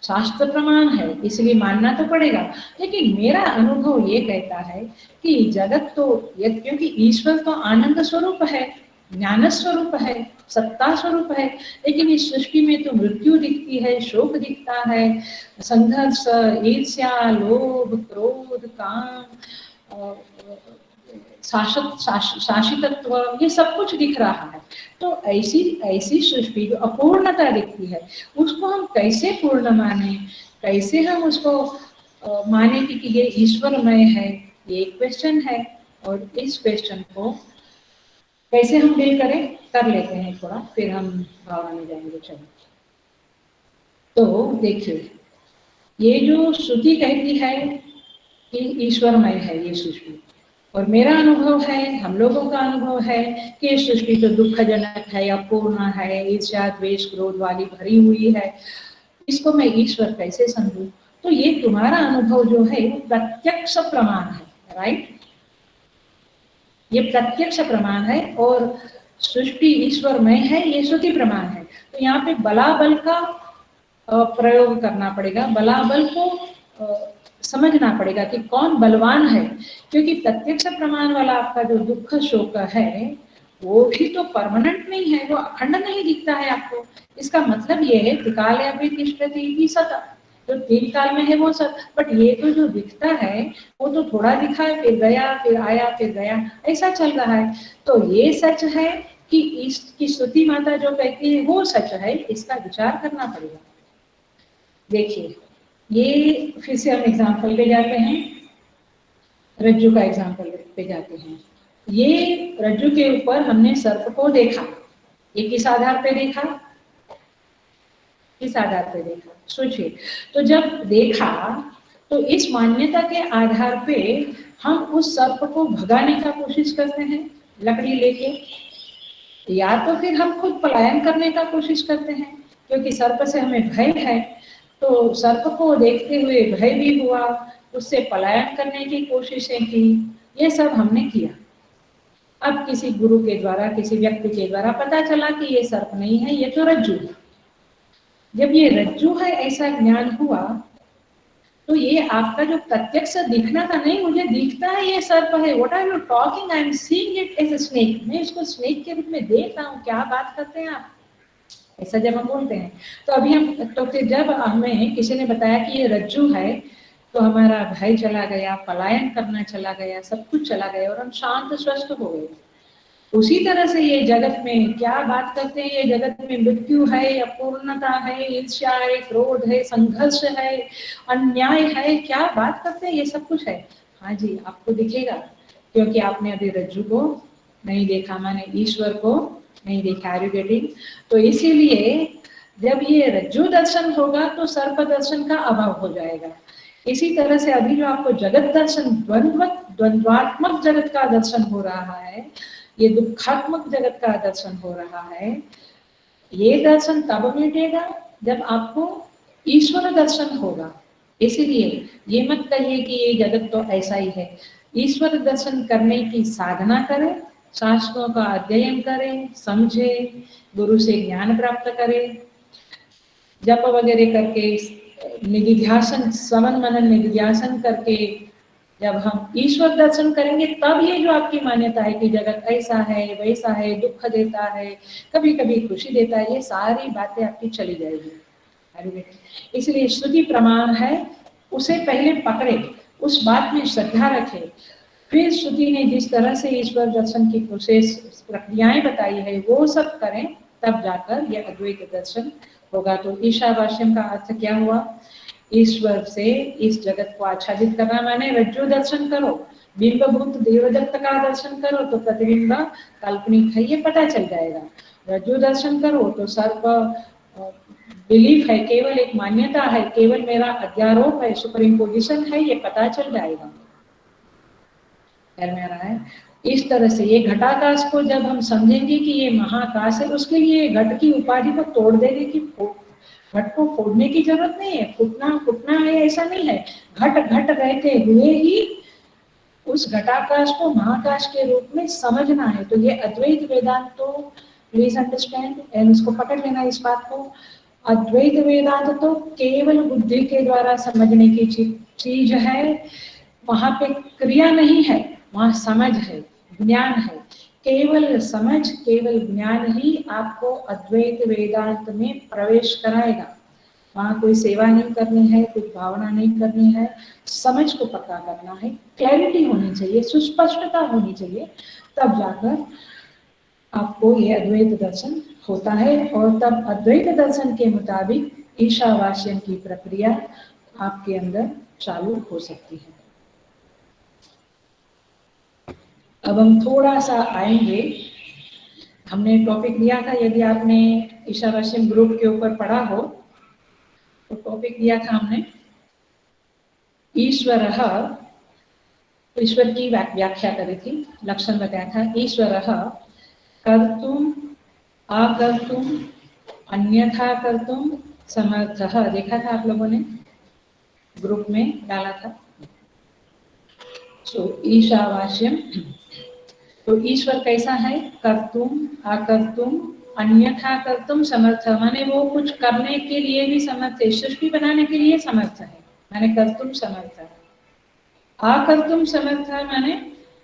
शास्त्र प्रमाण है, इसलिए मानना तो पड़ेगा। लेकिन मेरा अनुभव ये कहता है कि जगत तो, क्योंकि ईश्वर तो आनंद स्वरूप है, ज्ञान स्वरूप है, सत्ता स्वरूप है, लेकिन इस सृष्टि में तो मृत्यु दिखती है, शोक दिखता है, संघर्ष, ईर्ष्या, लोभ, क्रोध, काम, शासितत्व, ये सब कुछ दिख रहा है। तो ऐसी सृष्टि जो अपूर्णता दिखती है, उसको हम कैसे पूर्ण माने, कैसे हम उसको माने कि ये ईश्वरमय है, ये एक क्वेश्चन है। और इस क्वेश्चन को कैसे हम डील करें, कर लेते हैं थोड़ा, फिर हम भावना में जाएंगे। चलो, तो देखिए, ये जो श्रुति कहती है कि ईश्वरमय है ये सृष्टि, और मेरा अनुभव है, हम लोगों का अनुभव है कि ये सृष्टि तो दुखजनक है, अपूर्ण है, ईर्ष्या द्वेष क्रोध वाली भरी हुई है, इसको मैं ईश्वर कैसे समझूं? तो ये तुम्हारा अनुभव जो है वो प्रत्यक्ष प्रमाण है, राइट? ये प्रत्यक्ष प्रमाण है, और सृष्टि ईश्वरमय है, ये श्रुति प्रमाण है। तो यहाँ पे बलाबल का प्रयोग करना पड़ेगा, बलाबल को समझना पड़ेगा कि कौन बलवान है, क्योंकि प्रत्यक्ष प्रमाण वाला आपका जो दुख शोक है वो भी तो परमानेंट नहीं है, वो अखंड नहीं दिखता है आपको। इसका मतलब ये है त्रिकाले अपि तिष्ठति सत, जो तीन काल में है वो सब, बट ये तो जो दिखता है वो तो थोड़ा दिखा है, फिर गया, फिर आया, फिर गया, ऐसा चल रहा है। तो ये सच है कि इसकी स्तुति माता जो कहती है वो सच है, इसका विचार करना पड़ेगा। देखिए, ये फिर से हम एग्जाम्पल पे जाते हैं, रज्जु का एग्जाम्पल पे जाते हैं। ये रज्जु के ऊपर हमने सर्प को देखा, ये किस आधार पे देखा, किस आधार पे देखा, सोचिए। तो जब देखा तो इस मान्यता के आधार पे हम उस सर्प को भगाने का कोशिश करते हैं लकड़ी लेके, या तो फिर हम खुद पलायन करने का कोशिश करते हैं, क्योंकि सर्प से हमें भय है। तो सर्प को देखते हुए भय भी हुआ, उससे पलायन करने की कोशिशें की, ये सब हमने किया। अब किसी गुरु के द्वारा, किसी व्यक्ति के द्वारा पता चला कि ये सर्प नहीं है, ये तो रज्जू है। जब ये रज्जू है ऐसा ज्ञान हुआ, तो ये आपका जो प्रत्यक्ष दिखना था, नहीं मुझे दिखता है ये सर्प है, what are you talking, I am seeing it as a snake, मैं इसको स्नेक के रूप में देख रहा हूँ, क्या बात करते हैं आप, ऐसा जब हम बोलते हैं। तो अभी हम, तो फिर जब हमें किसी ने बताया कि ये रज्जू है, तो हमारा भय चला गया, पलायन करना चला गया, सब कुछ चला गया और हम शांत स्वस्थ हो गए। उसी तरह से ये जगत में क्या बात करते हैं, ये जगत में मृत्यु है, अपूर्णता है, ईर्ष्या है, क्रोध है, संघर्ष है, अन्याय है, क्या बात करते हैं, ये सब कुछ है। हाँ जी, आपको दिखेगा, क्योंकि आपने अभी रज्जू को नहीं देखा, माने ईश्वर को नहीं देखा। Are you getting? तो इसीलिए जब ये रज्जु दर्शन होगा तो सर्प दर्शन का अभाव हो जाएगा। इसी तरह से अभी जो आपको जगत दर्शन, द्वंद्वात्मक जगत का दर्शन हो रहा है, ये दुखात्मक जगत का दर्शन हो रहा है, ये दर्शन तब मिटेगा जब आपको ईश्वर दर्शन होगा। इसीलिए ये मत कहिए कि ये जगत तो ऐसा ही है। ईश्वर दर्शन करने की साधना करें, शास्त्रों का अध्ययन करें, समझे, गुरु से ज्ञान प्राप्त करें, जप वगैरह करके, निधिध्यासन, श्रवण मनन निधिध्यासन करके जब हम ईश्वर दर्शन करेंगे, तब ये जो आपकी मान्यता है कि जगत ऐसा है, वैसा है, दुख देता है, कभी कभी खुशी देता है, ये सारी बातें आपकी चली जाएगी। इसलिए श्रुति प्रमाण है, उसे पहले पकड़े, उस बात में श्रद्धा रखे, फिर श्रुति ने जिस तरह से ईश्वर दर्शन की प्रोसेस, प्रक्रियाएं बताई है, वो सब करें, तब जाकर यह अद्वैत दर्शन होगा। तो ईशावास्यम का अर्थ क्या हुआ? ईश्वर से इस जगत को आच्छादित करना, माने रज्जु दर्शन करो, बिंबभूत देवदत्त का दर्शन करो तो प्रतिबिंब काल्पनिक है, ये पता चल जाएगा। रज्जु दर्शन करो तो सर्प बिलीफ है, केवल एक मान्यता है, केवल मेरा अध्यारोप है, सुपर इम्पोजिशन है, ये पता चल जाएगा। में आ रहा है इस तरह से। ये घटाकाश को जब हम समझेंगे कि ये महाकाश है, उसके लिए घट की उपाधि को तोड़ देने की, घट को फोड़ने की जरूरत नहीं है, फुटना है ऐसा नहीं है। घट घट रहते हुए ही उस घटाकाश को महाकाश के रूप में समझना है। तो ये अद्वैत वेदांत, तो प्लीज अंडरस्टैंड एंड उसको पकड़ लेना इस बात को। अद्वैत वेदांत तो केवल बुद्धि के द्वारा समझने की चीज है, वहां पे क्रिया नहीं है, वहां समझ है, ज्ञान है। केवल समझ, केवल ज्ञान ही आपको अद्वैत वेदांत में प्रवेश कराएगा। वहां कोई सेवा नहीं करनी है, कुछ भावना नहीं करनी है, समझ को पक्का करना है, क्लैरिटी होनी चाहिए, सुस्पष्टता होनी चाहिए, तब जाकर आपको ये अद्वैत दर्शन होता है। और तब अद्वैत दर्शन के मुताबिक ईशावास्यम की प्रक्रिया आपके अंदर चालू हो सकती है। अब हम थोड़ा सा आएंगे, हमने टॉपिक लिया था, यदि आपने ईशावास्यम ग्रुप के ऊपर पढ़ा हो तो टॉपिक लिया था हमने ईश्वरः, ईश्वर की व्याख्या करी थी, लक्षण बताया था। ईश्वरः कर्तुम अकर्तुम अन्यथा कर्तुम समर्थः, देखा था आप लोगों ने, ग्रुप में डाला था। सो ईशावास्यम, तो ईश्वर कैसा है? कर्तुम अकर्तुम अन्यथा कर्तुम समर्थ, माने वो कुछ करने के लिए भी समर्थ है, सृष्टि बनाने के लिए समर्थ है, माने कर्तुम समर्थ है। अकर्तुम समर्थ है, माने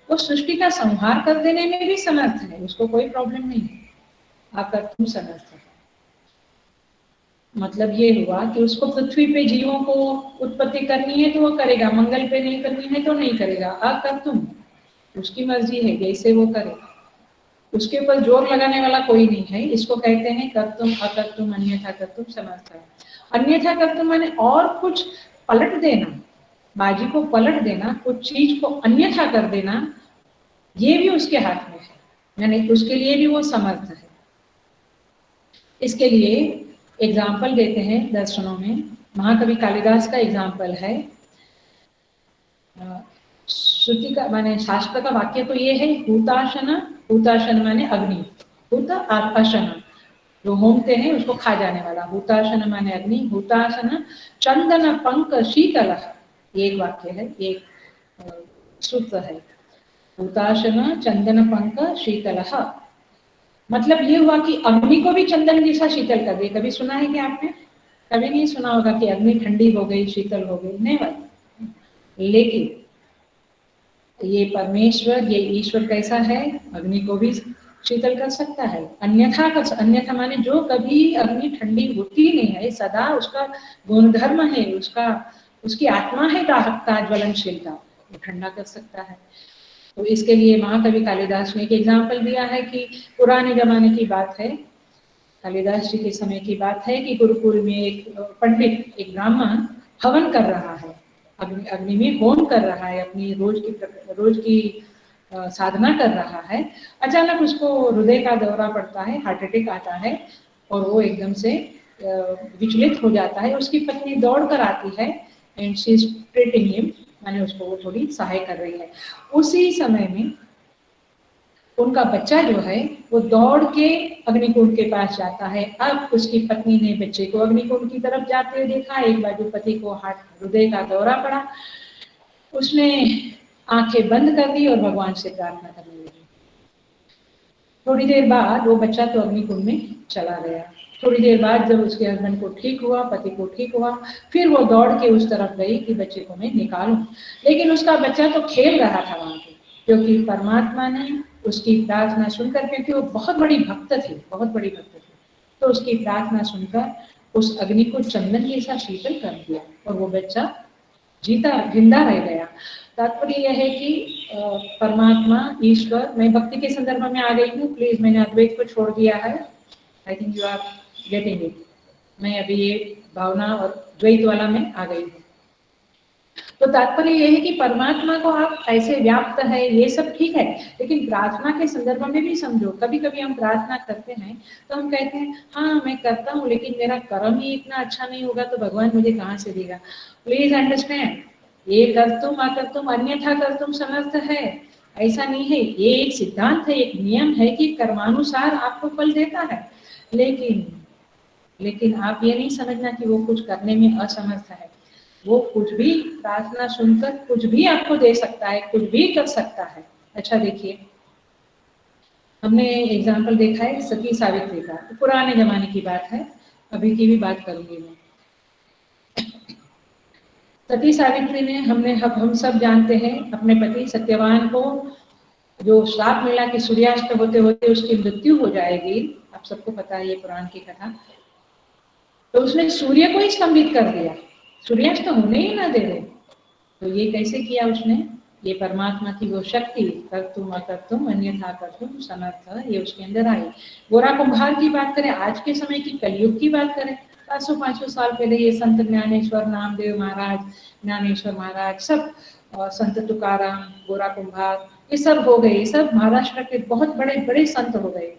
वो सृष्टि का संहार कर देने में भी समर्थ है, उसको कोई प्रॉब्लम नहीं है। अकर्तुम समर्थ है मतलब ये हुआ कि उसको पृथ्वी पे जीवों को उत्पत्ति करनी है तो वो करेगा, मंगल पे नहीं करनी है तो नहीं करेगा। अकर्तुम, उसकी मर्जी है, जैसे वो करे, उसके ऊपर जोर लगाने वाला कोई नहीं है। इसको कहते हैं कर्तुम अकर्तुम अन्यथा कर्तुम समर्थ। अन्यथा कर्तुम माने और कुछ पलट देना, बाजी को पलट देना, कुछ चीज को अन्यथा कर देना, ये भी उसके हाथ में है, यानी उसके लिए भी वो समर्थ है। इसके लिए एग्जाम्पल देते हैं दर्शनों में। महाकवि कालिदास का एग्जाम्पल है। श्रुति का माने शास्त्र का वाक्य तो ये है, हुताशन, हुताशन माने अग्नि, हुत आसन जो होमते हैं उसको खा जाने वाला, हुताशन माने अग्नि, हुतासन चंदन पंक शीतल, एक वाक्य है, एक सूत्र है, हुताशन चंदन पंक शीतल। मतलब ये हुआ कि अग्नि को भी चंदन जैसा शीतल कर दे। कभी सुना है कि आपने? कभी नहीं सुना होगा कि अग्नि ठंडी हो गई, शीतल हो गई, नहीं बात। लेकिन ये परमेश्वर, ये ईश्वर कैसा है, अग्नि को भी शीतल कर सकता है। अन्यथा माने जो कभी अग्नि ठंडी होती नहीं है, सदा उसका गुणधर्म है, उसकी आत्मा है दाहकता, ज्वलनशीलता, वो ठंडा कर सकता है। तो इसके लिए महाकवि कालिदास ने एक एग्जाम्पल दिया है कि पुराने जमाने की बात है, कालिदास जी के समय की बात है कि गुरुकुल में एक पंडित, एक ब्राह्मण हवन कर रहा है, अग्नि में होम कर रहा है, अपनी रोज की साधना कर रहा है। अचानक उसको हृदय का दौरा पड़ता है, हार्ट अटैक आता है और वो एकदम से विचलित हो जाता है। उसकी पत्नी दौड़ कर आती है and she is treating him, माने उसको वो थोड़ी सहाय कर रही है। उसी समय में उनका बच्चा जो है वो दौड़ के अग्निकुंड के पास जाता है। अब उसकी पत्नी ने बच्चे को अग्निकुंड की तरफ जाते हुए देखा, एक बाजू पति को हृदय का दौरा पड़ा, उसने आंखें बंद कर दी और भगवान से प्रार्थना करने लगी। थोड़ी देर बाद वो बच्चा तो अग्निकुंड में चला गया। थोड़ी देर बाद जब उसके हस्बैंड को ठीक हुआ, पति को ठीक हुआ, फिर वो दौड़ के उस तरफ गई कि बच्चे को मैं निकालूं, लेकिन उसका बच्चा तो खेल रहा था वहां पे, क्योंकि परमात्मा ने उसकी प्रार्थना सुनकर, क्योंकि वो बहुत बड़ी भक्त थी, बहुत बड़ी भक्त थी, तो उसकी प्रार्थना सुनकर उस अग्नि को चंदन जैसा शीतल कर दिया और वो बच्चा जिंदा रह गया। तात्पर्य यह है कि परमात्मा, ईश्वर, मैं भक्ति के संदर्भ में आ गई हूँ, प्लीज, मैंने अद्वैत को छोड़ दिया है, I think you are getting it. मैं अभी ये भावना और द्वैत वाला में आ गई हूँ। तो तात्पर्य यह है कि परमात्मा को आप ऐसे व्याप्त है, ये सब ठीक है, लेकिन प्रार्थना के संदर्भ में भी समझो। कभी कभी हम प्रार्थना करते हैं तो हम कहते हैं हाँ मैं करता हूँ, लेकिन मेरा कर्म ही इतना अच्छा नहीं होगा तो भगवान मुझे कहाँ से देगा। प्लीज अंडरस्टैंड, ये कर्तुम अकर्तुम अन्यथा कर्तुम समर्थ है, ऐसा नहीं है। ये एक सिद्धांत है, एक नियम है कि कर्मानुसार आपको फल देता है, लेकिन आप ये नहीं समझना कि वो कुछ करने में असमर्थ है। वो कुछ भी प्रार्थना सुनकर कुछ भी आपको दे सकता है, कुछ भी कर सकता है। अच्छा देखिए, हमने एग्जाम्पल देखा है सती सावित्री का, तो पुराने जमाने की बात है, अभी की भी बात करूंगी मैं। सती सावित्री ने हम सब जानते हैं अपने पति सत्यवान को जो श्राप मिला कि सूर्यास्त होते होते उसकी मृत्यु हो जाएगी, आप सबको पता है ये पुराण की कथा, तो उसने सूर्य को ही स्तंभित कर दिया, सूर्यास्त होने ही ना दे रहे। तो ये कैसे किया उसने? ये परमात्मा की वो शक्ति, कर्तुम अकर्तुम अन्यथा कर्तुम समर्थ, ये उसके अंदर आई। गोरा कुम्हार की बात करें, आज के समय की कलयुग की बात करें, 400-500 साल पहले ये संत ज्ञानेश्वर, नामदेव महाराज, ज्ञानेश्वर महाराज, सब संत तुकाराम, गोरा कुम्हार, ये सब हो गए, ये सब महाराष्ट्र के बहुत बड़े बड़े संत हो गए।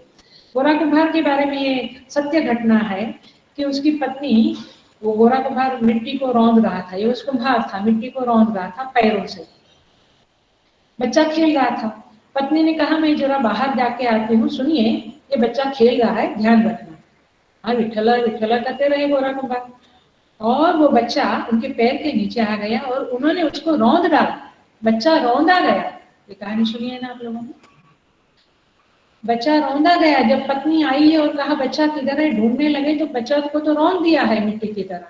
गोरा कुम्हार के बारे में ये सत्य घटना है कि उसकी पत्नी, वो गोरा कुम्हार मिट्टी को रौंद रहा था, ये उस कुम्हार था, मिट्टी को रौंद रहा था पैरों से, बच्चा खेल रहा था। पत्नी ने कहा मैं जरा बाहर जाके आती हूँ, सुनिए ये बच्चा खेल रहा है, ध्यान रखना। हाँ, विठला विठला करते रहे गोरा कुम्हार, और वो बच्चा उनके पैर के नीचे आ गया और उन्होंने उसको रौंद डाला, बच्चा रौंदा गया। ये कहानी सुनिए ना आप लोगों ने, बच्चा रौंदा गया। जब पत्नी आई और कहा बच्चा किधर है, ढूंढने लगे तो बच्चा को तो रौंद दिया है मिट्टी की तरह।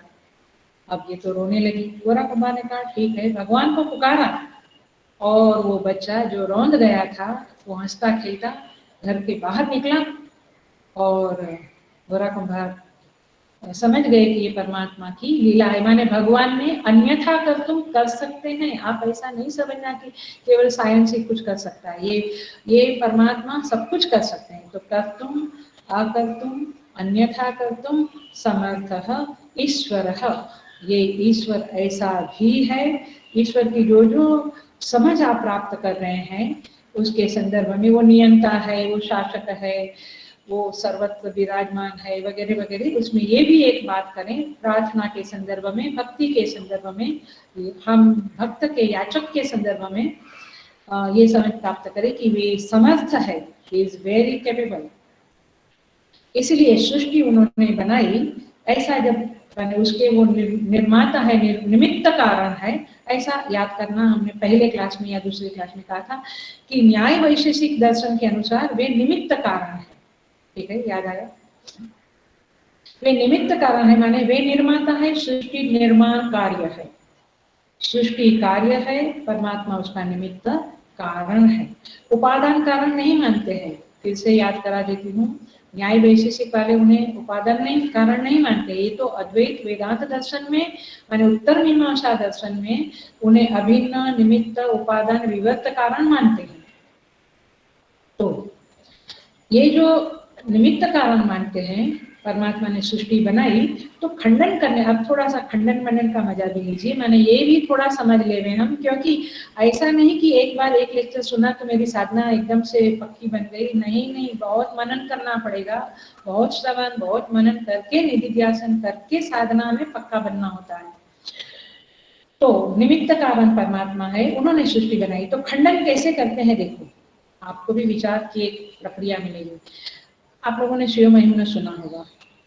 अब ये तो रोने लगी। गोरा कुम्हार ने कहा ठीक है, भगवान को पुकारा और वो बच्चा जो रौंद गया था वो हंसता खेलता घर के बाहर निकला। और गोरा कुम्हार समझ गए कि ये परमात्मा की लीला है, माने भगवान ने अन्यथा कर तुम कर सकते हैं। आप ऐसा नहीं समझना कि केवल साइंस ही कुछ कर सकता है, ये परमात्मा सब कुछ कर सकते हैं। तो कर तुम आकर तुम अन्यथा कर तुम समर्थ ईश्वर, ये ईश्वर ऐसा भी है। ईश्वर की जो जो समझ आप प्राप्त कर रहे हैं उसके संदर्भ में वो नियंता है, वो शासक है, वो सर्वत्र विराजमान है वगैरह वगैरह, उसमें ये भी एक बात करें प्रार्थना के संदर्भ में, भक्ति के संदर्भ में, हम भक्त के याचक के संदर्भ में ये समझ प्राप्त करें कि वे समर्थ है, ही इज वेरी कैपेबल। इसलिए सृष्टि उन्होंने बनाई, ऐसा जब मैंने उसके वो निर्माता है, निमित्त कारण है, ऐसा याद करना। हमने पहले क्लास में या दूसरी क्लास में कहा था कि न्याय वैशेषिक दर्शन के अनुसार वे निमित्त कारण है। ठीक है, याद आया? वे निमित्त कारण है, माने वे निर्माता है, सृष्टि निर्माण कार्य है, सृष्टि कार्य है, परमात्मा उसका निमित्त कारण है, उपादान कारण नहीं मानते हैं। फिर से याद करा देती हूँ, न्याय वैशेषिक वाले उन्हें उपादान नहीं कारण नहीं मानते। ये तो अद्वैत वेदांत दर्शन में, माने उत्तर मीमांसा दर्शन में उन्हें अभिन्न निमित्त उपादान विवर्त कारण मानते हैं। तो ये जो निमित्त कारण मानते हैं, परमात्मा ने सृष्टि बनाई, तो खंडन करने, अब थोड़ा सा खंडन मंडन का मजा भी लीजिए, मैंने ये भी थोड़ा समझ ले रहे हम, क्योंकि ऐसा नहीं कि एक बार एक लेक्चर सुना तो मेरी साधना एकदम से पक्की बन गई। नहीं, बहुत मनन करना पड़ेगा, बहुत श्रवण बहुत मनन करके निधिध्यासन करके साधना में पक्का बनना होता है। तो निमित्त कारण परमात्मा है, उन्होंने सृष्टि बनाई। तो खंडन कैसे करते हैं देखो, आपको भी विचार की एक प्रक्रिया मिलेगी। आप लोगों ने शिव महिमा सुना होगा,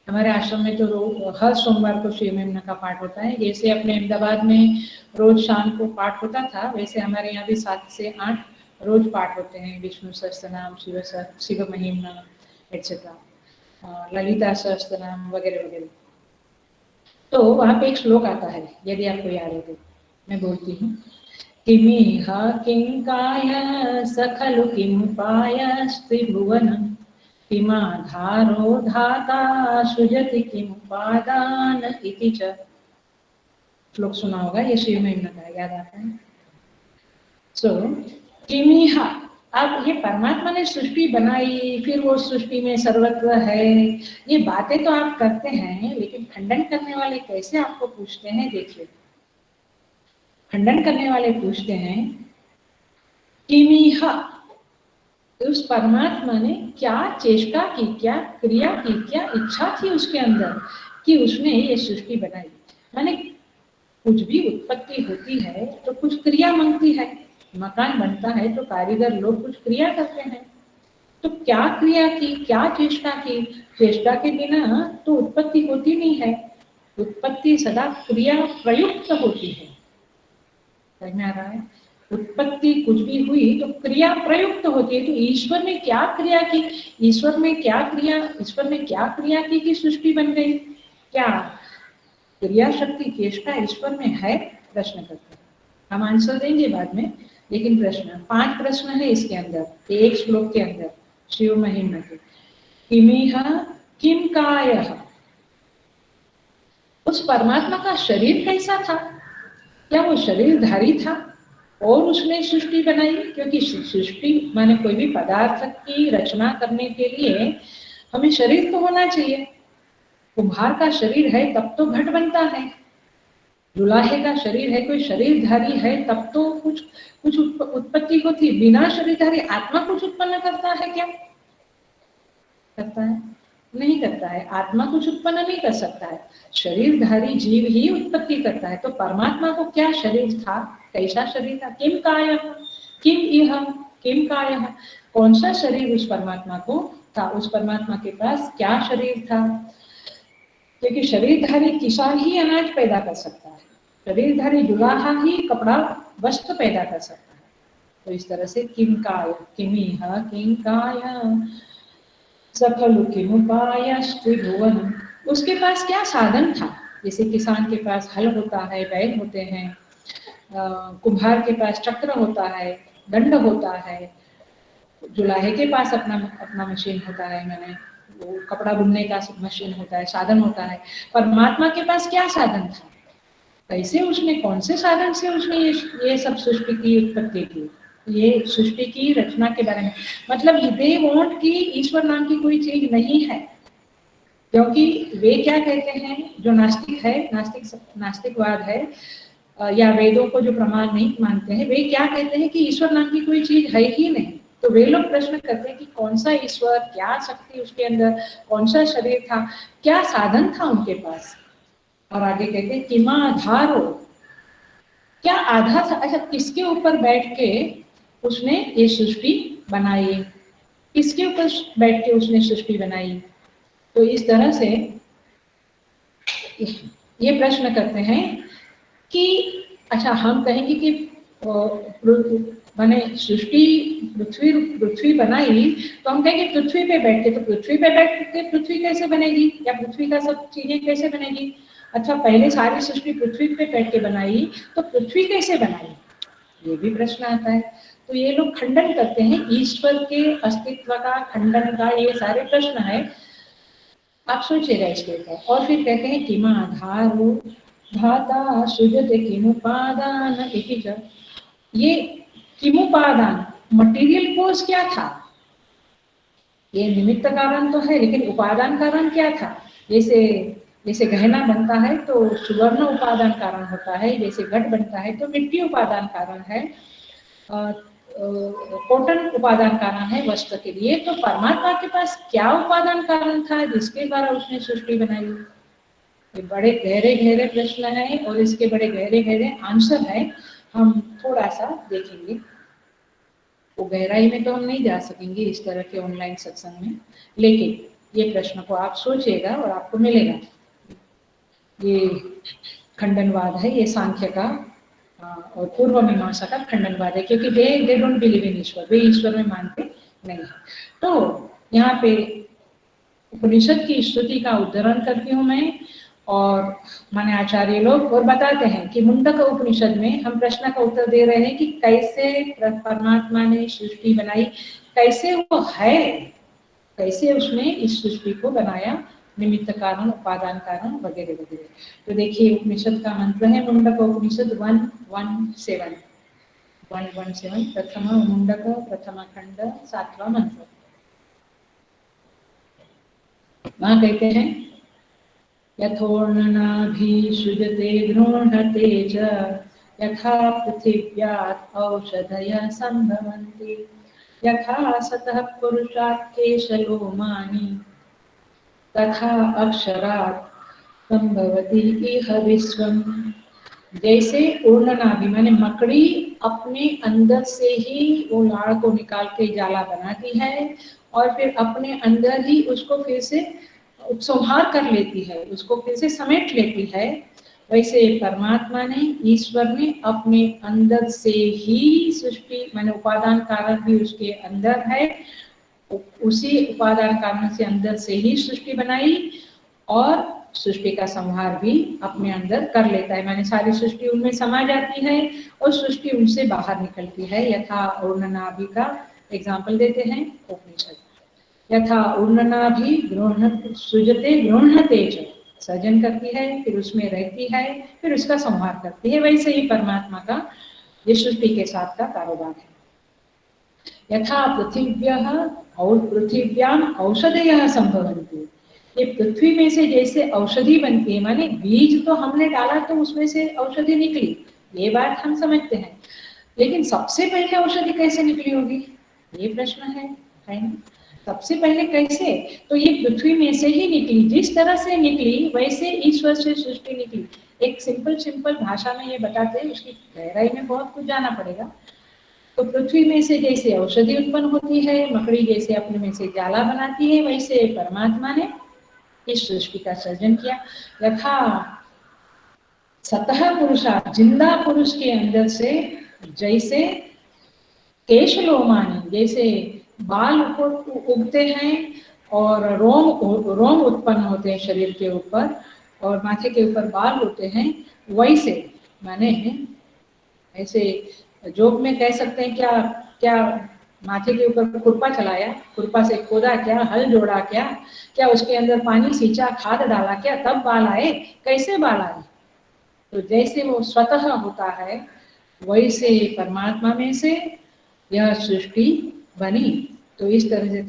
हमारे आश्रम में तो हर सोमवार को शिव महिमा का पाठ होता है। जैसे अपने अहमदाबाद में रोज शाम को पाठ होता था, वैसे हमारे यहाँ भी 7 से 8 रोज पाठ होते हैं, विष्णु सहस्त्रनाम, शिव महिमा एटसेट्रा, ललिता सहस्त्रनाम वगैरह वगैरह। तो वहाँ पे एक श्लोक आता है, यदि आपको याद है तो मैं बोलती हूँ। किमिह किंकाय सखलु किमुपायस्त्रिभुवनम् किमाधारो धाता सृजति किमुपादान इति च। श्लोक सुना होगा, ये शिव महिमा का, याद आता है? सो किमिह, अब ये परमात्मा ने सृष्टि बनाई, फिर वो सृष्टि में सर्वत्र है, ये बातें तो आप करते हैं, लेकिन खंडन करने वाले कैसे आपको पूछते हैं, देखिए। खंडन करने वाले पूछते हैं किमिह, उस परमात्मा ने क्या चेष्टा की, क्या क्रिया की, क्या इच्छा थी उसके अंदर कि उसने ये सृष्टि बनाई। माने कुछ भी उत्पत्ति होती है तो कुछ क्रिया मांगती है, मकान बनता है तो कारीगर लोग कुछ क्रिया करते हैं। तो क्या क्रिया की, क्या चेष्टा की? चेष्टा के बिना तो उत्पत्ति होती नहीं है, उत्पत्ति सदा क्रिया प्रयुक्त होती है। समझ में आ रहा है? उत्पत्ति कुछ भी हुई तो क्रिया प्रयुक्त होती है। तो ईश्वर ने क्या क्रिया की, ईश्वर ने क्या क्रिया की कि सृष्टि बन गई? क्या क्रिया शक्ति चेष्टा ईश्वर में है? प्रश्न करते हैं, हम आंसर देंगे बाद में, लेकिन प्रश्न 5 प्रश्न है इसके अंदर, एक श्लोक के अंदर शिव महिमा के। किमिह किम कायः, उस परमात्मा का शरीर कैसा था? क्या वो शरीरधारी था और उसने सृष्टि बनाई? क्योंकि सृष्टि माने कोई भी पदार्थ की रचना करने के लिए हमें शरीर तो होना चाहिए। कुम्हार का शरीर है तब तो घट बनता है, जुलाहे का शरीर है, कोई शरीरधारी है तब तो कुछ उत्पत्ति होती है। बिना शरीरधारी आत्मा कुछ उत्पन्न करता है क्या? करता है? नहीं करता है। आत्मा कुछ उत्पन्न नहीं कर सकता है, शरीरधारी जीव ही उत्पत्ति करता है। तो परमात्मा को क्या शरीर था, कैसा शरीर था? किम कायः, किम इह किम कायः, कौन सा शरीर उस परमात्मा को था? उस परमात्मा के पास क्या शरीर था? क्योंकि शरीरधारी किसान ही अनाज पैदा कर सकता है, शरीरधारी जुलाहा ही कपड़ा वस्त्र पैदा कर सकता है। तो इस तरह से किम काय, किमिह किम कायः सखलु किमुपायस्त्रिभुवन, उसके पास क्या साधन था? जैसे किसान के पास हल होता है, बैल होते हैं, कुम्हार के पास चक्र होता है, दंड होता है, जुलाहे के पास अपना मशीन होता है, मैंने वो कपड़ा बुनने का मशीन होता है, साधन होता है। परमात्मा के पास क्या साधन था? कैसे उसने, कौन से साधन से उसने ये सब सृष्टि की, उत्पत्ति की, ये सृष्टि की रचना के बारे में। मतलब दे वांट कि ईश्वर नाम की कोई चीज नहीं है, क्योंकि वे क्या कहते हैं, जो नास्तिक है, नास्तिकवाद है, या वेदों को जो प्रमाण नहीं मानते हैं, वे क्या कहते हैं कि ईश्वर नाम की कोई चीज है ही नहीं। तो वे लोग प्रश्न करते हैं कि कौन सा ईश्वर, क्या शक्ति उसके अंदर, कौन सा शरीर था, क्या साधन था उनके पास। और आगे कहते हैं किमा आधारो, क्या आधार था, अच्छा किसके ऊपर बैठ के उसने ये सृष्टि बनाई, किसके ऊपर बैठ के उसने सृष्टि बनाई। तो इस तरह से ये प्रश्न करते हैं कि अच्छा हम कहेंगे कि माने सृष्टि पृथ्वी बनाई, तो हम कहेंगे पृथ्वी पे बैठ के, तो पृथ्वी पे बैठ के पृथ्वी कैसे बनेगी, या पृथ्वी का सब चीजें कैसे बनेगी। अच्छा पहले सारी सृष्टि पृथ्वी पे बैठ के बनाई, तो पृथ्वी कैसे बनाई, ये भी प्रश्न आता है। तो ये लोग खंडन करते हैं ईश्वर के अस्तित्व का, खंडन का, ये सारे प्रश्न है। आप सोचिएगा इसके ऊपर। और फिर कहते हैं किमा धारो धाता सृजते किमुपादान इति च। ये किमुपादान, मटेरियल कोर्स क्या था, ये निमित्त कारण तो है, लेकिन उपादान कारण क्या था। जैसे जैसे गहना बनता है तो सुवर्ण उपादान कारण होता है, जैसे घट बनता है तो मिट्टी उपादान कारण है, कॉटन उपादान कारण है वस्त्र के लिए। तो परमात्मा के पास क्या उपादान कारण था जिसके द्वारा उसने सृष्टि बनाई। ये बड़े गहरे गहरे प्रश्न है और इसके बड़े गहरे गहरे आंसर है। हम थोड़ा सा देखेंगे, वो गहराई में तो हम नहीं जा सकेंगे इस तरह के ऑनलाइन सत्संग में, लेकिन ये प्रश्न को आप सोचिएगा और आपको मिलेगा। ये खंडनवाद है, ये सांख्य का और पूर्व मीमांसा का खंडनवाद है, क्योंकि दे डोंट बिलीव इन ईश्वर, वे ईश्वर में मानते नहीं है। तो यहाँ पे उपनिषद की स्तुति का उद्धरण करती हूँ मैं, और माने आचार्य लोग और बताते हैं कि मुंडक उपनिषद में हम प्रश्न का उत्तर दे रहे हैं कि कैसे परमात्मा ने सृष्टि बनाई, कैसे वो है, कैसे उसने इस सृष्टि को बनाया, निमित्त कारण, उपादान कारण वगैरह वगैरह। तो देखिए उपनिषद का मंत्र है मुंडक उपनिषद 117 प्रथम मुंडक प्रथम खंड 7वां मंत्र। वहां कहते हैं यथोर्णनाभिसृजते गृह्णते च यथा पृथिव्यात् औषधयः सम्भवन्ति यथा सतः पुरुषात् केशलोमानि तथा अक्षरात् संभवति इह विश्वम्। जैसे ऊर्णनाभि माने मकड़ी अपने अंदर से ही वो लाड़ को निकाल के जाला बनाती है और फिर अपने अंदर ही उसको फिर से उपसंहार कर लेती है, उसको फिर से समेट लेती है, वैसे परमात्मा ने, ईश्वर ने अपने अंदर से ही सृष्टि माने उपादान कारण भी उसके अंदर है, उसी उपादान कारण से अंदर से ही सृष्टि बनाई और सृष्टि का संहार भी अपने अंदर कर लेता है, माने सारी सृष्टि उनमें समा जाती है और सृष्टि उनसे बाहर निकलती है। यथा ऊर्णनाभि का एग्जाम्पल देते हैं उपनिषद। यथा ऊर्णनाभि सृजते गृह्णते च, सर्जन करती है, फिर उसमें रहती है, फिर उसका संहार करती है, वैसे ही परमात्मा का ये सृष्टि के साथ का कारोबार है। यथा पृथिव्याम औषधयः संभवन्ति, ये पृथ्वी में से जैसे औषधि बनती है, माने बीज तो हमने डाला तो उसमें से औषधि निकली, ये बात हम समझते हैं, लेकिन सबसे पहले औषधि कैसे निकली होगी, ये प्रश्न है ना। सबसे पहले कैसे, तो ये पृथ्वी में से ही निकली, जिस तरह से निकली वैसे ईश्वर से सृष्टि निकली। एक सिंपल भाषा में ये बताते हैं, उसकी गहराई में बहुत कुछ जाना पड़ेगा। तो पृथ्वी में से जैसे औषधि उत्पन्न होती है, मकड़ी जैसे अपने में से जाला बनाती है, वैसे परमात्मा ने इस सृष्टि का सर्जन किया। यथा सतह पुरुषा, जिंदा पुरुष के अंदर से जैसे केशलोमानी, जैसे बाल उगते हैं और रोम उत्पन्न होते हैं शरीर के ऊपर और माथे के ऊपर बाल होते हैं, वैसे माने ऐसे जोग में कह सकते हैं, क्या क्या माथे के ऊपर खुरपा चलाया, खुरपा से खोदा क्या, हल जोड़ा क्या, क्या उसके अंदर पानी सींचा, खाद डाला क्या, तब बाल आए, कैसे बाल आए। तो जैसे वो स्वतः होता है वैसे परमात्मा में से यह सृष्टि बनी। तो इस तरह से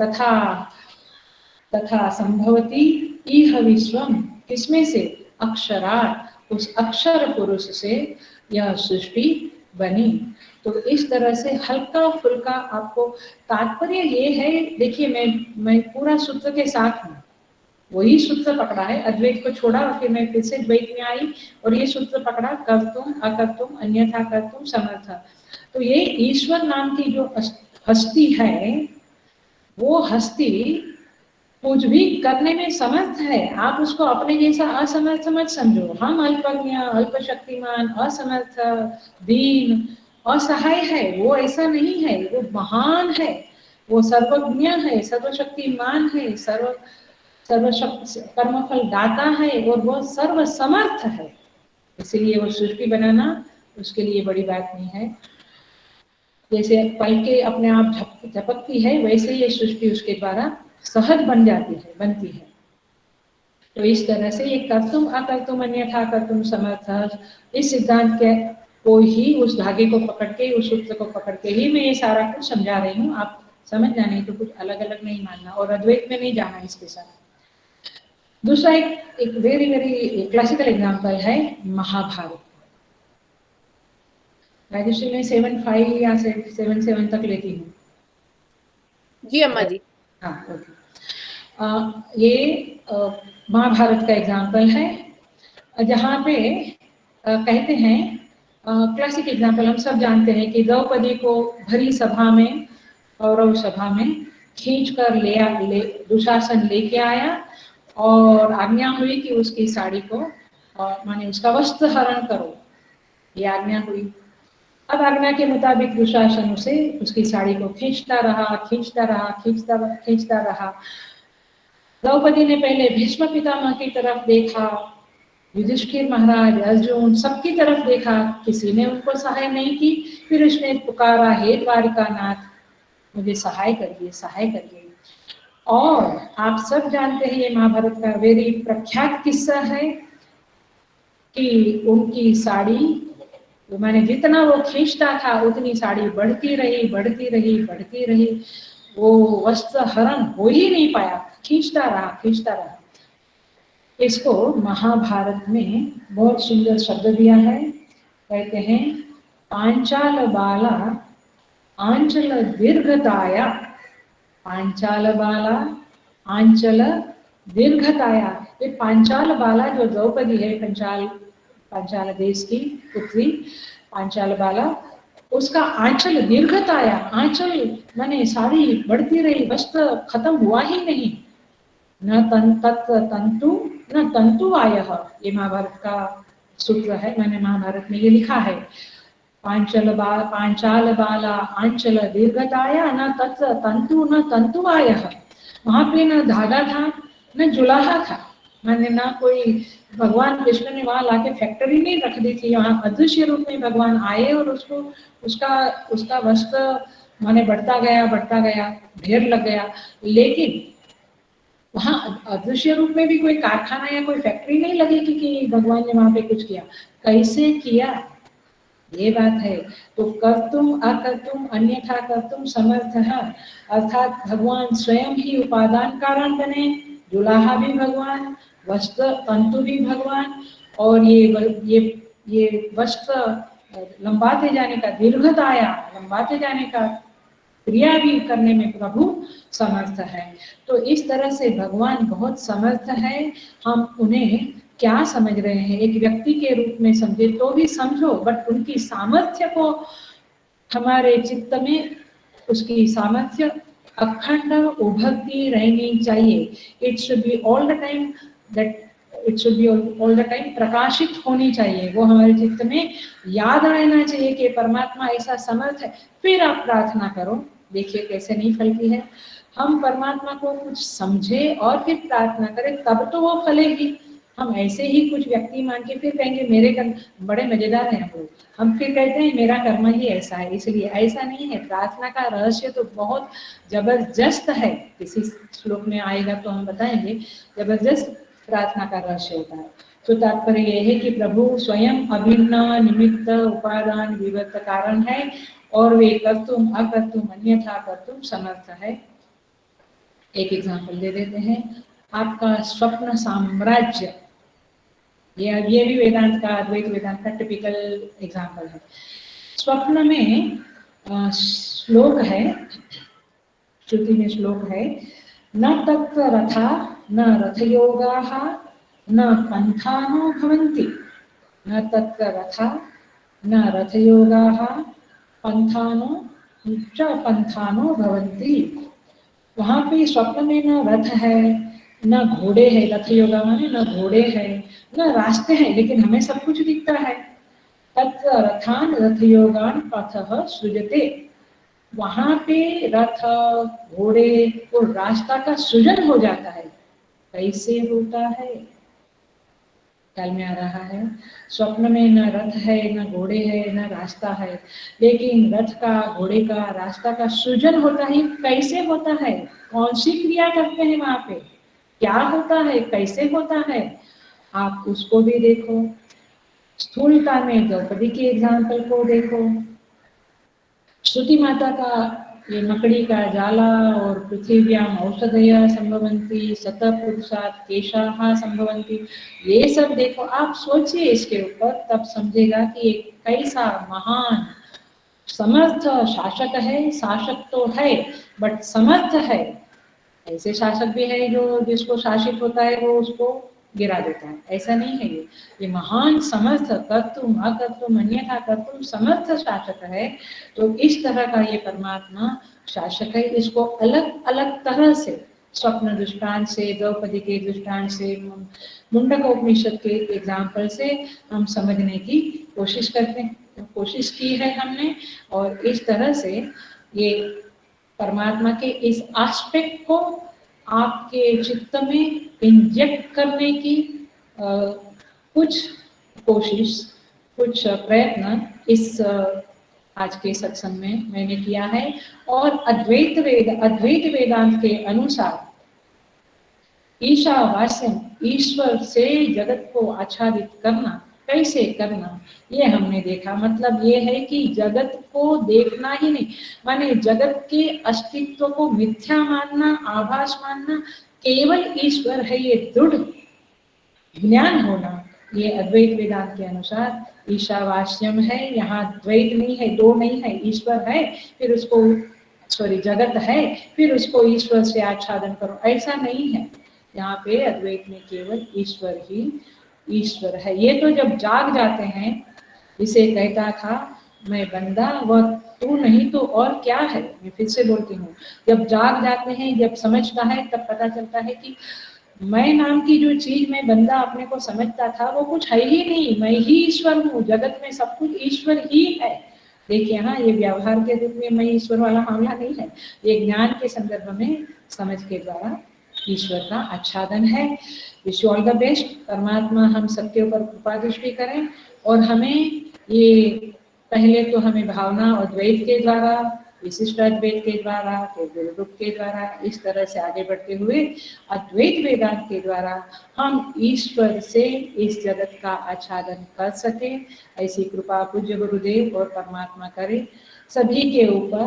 तथा संभवती इह विश्वम, किसमें से, अक्षरात्, उस अक्षर पुरुष से यह सृष्टि बनी। तो इस तरह से हल्का फुल्का आपको तात्पर्य ये है, देखिए मैं पूरा सूत्र के साथ हूँ, वही सूत्र पकड़ा है, अद्वैत को छोड़ा और फिर मैं फिर से द्वैत में आई और ये सूत्र पकड़ा, कर्तुम अकर्तुम अन्यथा कर्तुम समर्थ। तो ये ईश्वर नाम की जो हस्ती है, वो हस्ती कुछ भी करने में समर्थ है। आप उसको अपने जैसा असमर्थ मत समझो। हम अल्पज्ञ, अल्प शक्तिमान, असमर्थ, दीन, असहाय है, वो ऐसा नहीं है, वो महान है, वो सर्वज्ञ है, सर्वशक्तिमान है, सर्वशक्ति कर्मफल दाता है और वो सर्व समर्थ है। इसलिए वो सृष्टि बनाना उसके लिए बड़ी बात नहीं है। जैसे पल के अपने आप झपकती है, वैसे ये सृष्टि उसके द्वारा सहज बन जाती है, बनती है। तो इस तरह से ये कर्तुम अकर्तुम अन्यथा कर्तुम समर्थ, इस सिद्धांत के को ही, उस धागे को पकड़ के, उस सूत्र को पकड़ के ही मैं ये सारा कुछ समझा रही हूँ। आप समझना, नहीं तो कुछ अलग अलग नहीं मानना और अद्वैत में नहीं जाना इसके साथ। दूसरा एक वेरी वेरी क्लासिकल एग्जाम्पल है महाभारत। राजश्री में 7.5 या 7.7 तक लेती हूँ।
जी अम्मा जी।
हाँ, ओके। ये महाभारत का एग्जाम्पल है, जहाँ पे कहते हैं, क्लासिक एग्जाम्पल हम सब जानते हैं कि द्रौपदी को भरी सभा में, कौरव सभा में खींच कर ले दुशासन लेके आया और आज्ञा हुई कि उसकी साड़ी को माने उसका वस्त्र हरण करो, ये आज्ञा हुई। अब आज्ञा के मुताबिक दुशासन उसे उसकी साड़ी को खींचता रहा। द्रौपदी ने पहले भीष्म पितामह की तरफ देखा, युधिष्ठिर महाराज, अर्जुन, सबकी तरफ देखा, किसी ने उनको सहाय नहीं की। फिर उसने पुकारा, हे द्वारिकानाथ, मुझे सहाय करिए। और आप सब जानते हैं, ये महाभारत का वेरी प्रख्यात किस्सा है कि उनकी साड़ी, तो मैंने जितना वो खींचता था उतनी साड़ी बढ़ती रही, वो वस्त्र हरण हो ही नहीं पाया, खींचता रहा। इसको महाभारत में बहुत सुंदर शब्द दिया है, कहते हैं पांचाल बाला आंचल दीर्घताया, पांचाल बाला आंचल दीर्घताया। ये पांचाल बाला जो द्रौपदी है, पांचाल देश की पुत्री पांचाल बाला, उसका आंचल दीर्घताया, आंचल माने साड़ी बढ़ती रही, वस्त्र खत्म हुआ ही नहीं। न तंतु न तंतु आयः, ये महाभारत का सूत्र है, मैंने महाभारत में ये लिखा है, पांचाल बाला आंचल दीर्घताया न तत्र तंतु न तंतु आयः। वहां पे न धागा था न जुलाहा था, मैंने ना कोई, भगवान कृष्ण ने वहां लाके फैक्ट्री नहीं रख दी थी, वहां अदृश्य रूप में भगवान आए और उसको उसका वस्त्र माने बढ़ता गया, ढेर लग गया। लेकिन वहां अदृश्य रूप में भी कोई कारखाना या कोई फैक्ट्री नहीं लगेगी कि भगवान ने वहां पे कुछ किया, कैसे किया, ये बात है। तो कर्तुम अकर्तुम अन्यथा कर्तुम समर्थ है, अर्थात भगवान स्वयं ही उपादान कारण बने, दुल्हा भी भगवान, वस्त्र तंतु भी भगवान, और ये वस्त्र लंबाते जाने का, दीर्घताया लंबाते जाने का क्रिया भी करने में प्रभु समर्थ है। तो इस तरह से भगवान बहुत समर्थ है। हम उन्हें क्या समझ रहे हैं, एक व्यक्ति के रूप में समझे तो भी समझो, बट उनकी सामर्थ्य को हमारे चित्त में, उसकी सामर्थ्य अखंड उभरती रहनी चाहिए। It should be all the time प्रकाशित होनी चाहिए, वो हमारे चित्त में याद रहना चाहिए कि परमात्मा ऐसा समर्थ है। फिर आप प्रार्थना करो, देखिए कैसे नहीं फलती है। हम परमात्मा को कुछ समझे और फिर प्रार्थना करें, तब तो वो फलेगी। हम ऐसे ही कुछ व्यक्ति मान के फिर कहेंगे मेरे कर्म बड़े मजेदार हैं हम फिर कहते हैं मेरा कर्म ही ऐसा है, इसलिए ऐसा नहीं है। प्रार्थना का रहस्य तो बहुत जबरदस्त है, किसी श्लोक में आएगा तो हम बताएंगे, जबरदस्त प्रार्थना का रहस्य होता है। तो तात्पर्य यह है कि प्रभु स्वयं अभिन्न निमित्त उपादान विवर्त कारण है और वे कर्तुम अकर्तुम अन्यथा कर्तुम समर्थ है। एक एग्जाम्पल दे देते हैं, आपका स्वप्न साम्राज्य, ये भी वेदांत का, अद्वैत वेदांत का टिपिकल एग्जाम्पल है। स्वप्न में श्लोक है, श्रुति में श्लोक है, न तत्र रथा न रथयोगाः न पन्थानो भवन्ति, न तत्र रथा न रथयोगाः पंथानो च पंथानो भवन्ति। वहाँ पे स्वप्न में न रथ है न घोड़े है, रथ योगा माने न घोड़े है न रास्ते हैं, लेकिन हमें सब कुछ दिखता है। तत्र रथान रथ योगान पथः सृजते, वहाँ पे रथ घोड़े और रास्ता का सृजन हो जाता है। कैसे होता है? ख्याल में आ रहा है? स्वप्न में न रथ है न घोड़े है न रास्ता है, लेकिन रथ का घोड़े का रास्ता का सृजन होता है। कैसे होता है? कौन सी क्रिया करते हैं वहां पे? क्या होता है? कैसे होता है? आप उसको भी देखो। स्थूलता में द्रौपदी के एग्जाम्पल को देखो। श्रुति माता का ये मकड़ी का जाला और पृथिव्याम औषधय संभवंती सतः पुरुषात् केशाः संभवंती, ये सब देखो। आप सोचिए इसके ऊपर, तब समझेगा कि एक कैसा महान समर्थ शासक है। शासक तो है बट समर्थ है। ऐसे शासक भी है जो जिसको शासित होता है वो उसको गिरा देता है, ऐसा नहीं है। ये महान समर्थ कर्तुम अकर्तुम अन्यथा कर्तुम समर्थ शासक है। तो इस तरह का ये परमात्मा शासक है। इसको अलग अलग तरह से स्वप्न दृष्टांत से, द्रौपदी के दृष्टांत से, मुंडक उपनिषद के एग्जाम्पल से हम समझने की कोशिश करते हैं, कोशिश की है हमने। और इस तरह से ये परमात्मा के इस एस्पेक्ट को आपके चित्त में इंजेक्ट करने की कुछ कोशिश, कुछ प्रयत्न इस आज के सत्संग में मैंने किया है। और अद्वैत वेदांत के अनुसार ईशावास्यम, ईश्वर से जगत को आच्छादित करना, कैसे करना ये हमने देखा। मतलब ये है कि जगत को देखना ही नहीं, माने जगत के अस्तित्व को मिथ्या मानना, आभास मानना, केवल ईश्वर है ये दृढ़ ज्ञान होना, ये अद्वैत वेदांत के अनुसार ईशावास्यम है। यहाँ द्वैत नहीं है, दो नहीं है, ईश्वर है फिर उसको जगत है फिर उसको ईश्वर से आच्छादन करो, ऐसा नहीं है। यहाँ पे अद्वैत में केवल ईश्वर ही ईश्वर है। ये तो जब जाग जाते हैं, इसे कहता था मैं बंदा वह तू नहीं तो और क्या है। मैं फिर से बोलती हूँ, जब जाग जाते हैं, जब समझता है, तब पता चलता है कि मैं नाम की जो चीज मैं बंदा अपने को समझता था वो कुछ है ही नहीं, मैं ही ईश्वर हूँ। जगत में सब कुछ ईश्वर ही है। देखिए हाँ, ये व्यवहार के रूप में मैं ईश्वर वाला मामला नहीं है, ये ज्ञान के संदर्भ में समझ के द्वारा ईश्वर का आच्छादन है। Wish you all the best. परमात्मा हम सबके ऊपर कृपा दृष्टि करें और हमें ये पहले तो हमें भावना और द्वैत के द्वारा, विशिष्ट अद्वैत के द्वारा, फिर गुरुरूप के द्वारा, इस तरह से आगे बढ़ते हुए अद्वैत वेदांत के द्वारा हम ईश्वर से इस जगत का आच्छादन कर सके, ऐसी कृपा पूज्य गुरुदेव और परमात्मा करे सभी के ऊपर,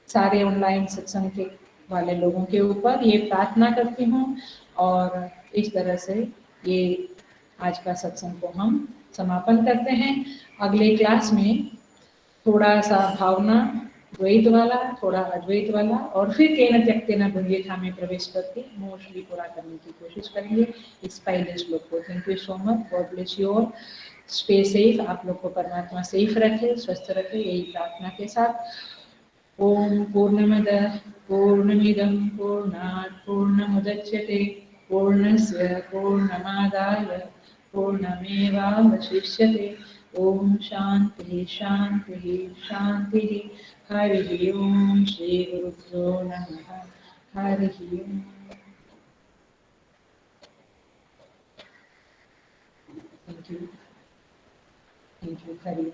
सारे ऑनलाइन सत्संग के वाले लोगों के ऊपर ये प्रार्थना करती हूँ। और इस तरह से ये आज का सत्संग को हम समापन करते हैं। अगले क्लास में थोड़ा सा भावना द्वैत वाला, थोड़ा अद्वैत वाला, और फिर केन त्यक्तेन भुंजेथा में प्रवेश करके मोस्टली पूरा करने की कोशिश करेंगे इस पहले श्लोक को। Thank you so much. God bless you all. Stay safe. आप लोग को परमात्मा सेफ रखे, स्वस्थ रखे, यही प्रार्थना के साथ ओम पूर्णमदः पूर्णमिदं पूर्णात् पूर्णमुदच्यते पूर्णस्य पूर्णमादाय पूर्णमेवावशिष्यते। ओम शांति शांति शांति। हरि ओम। श्री गुरुभ्यो नमः। Hari Om. Thank you. Hari Om.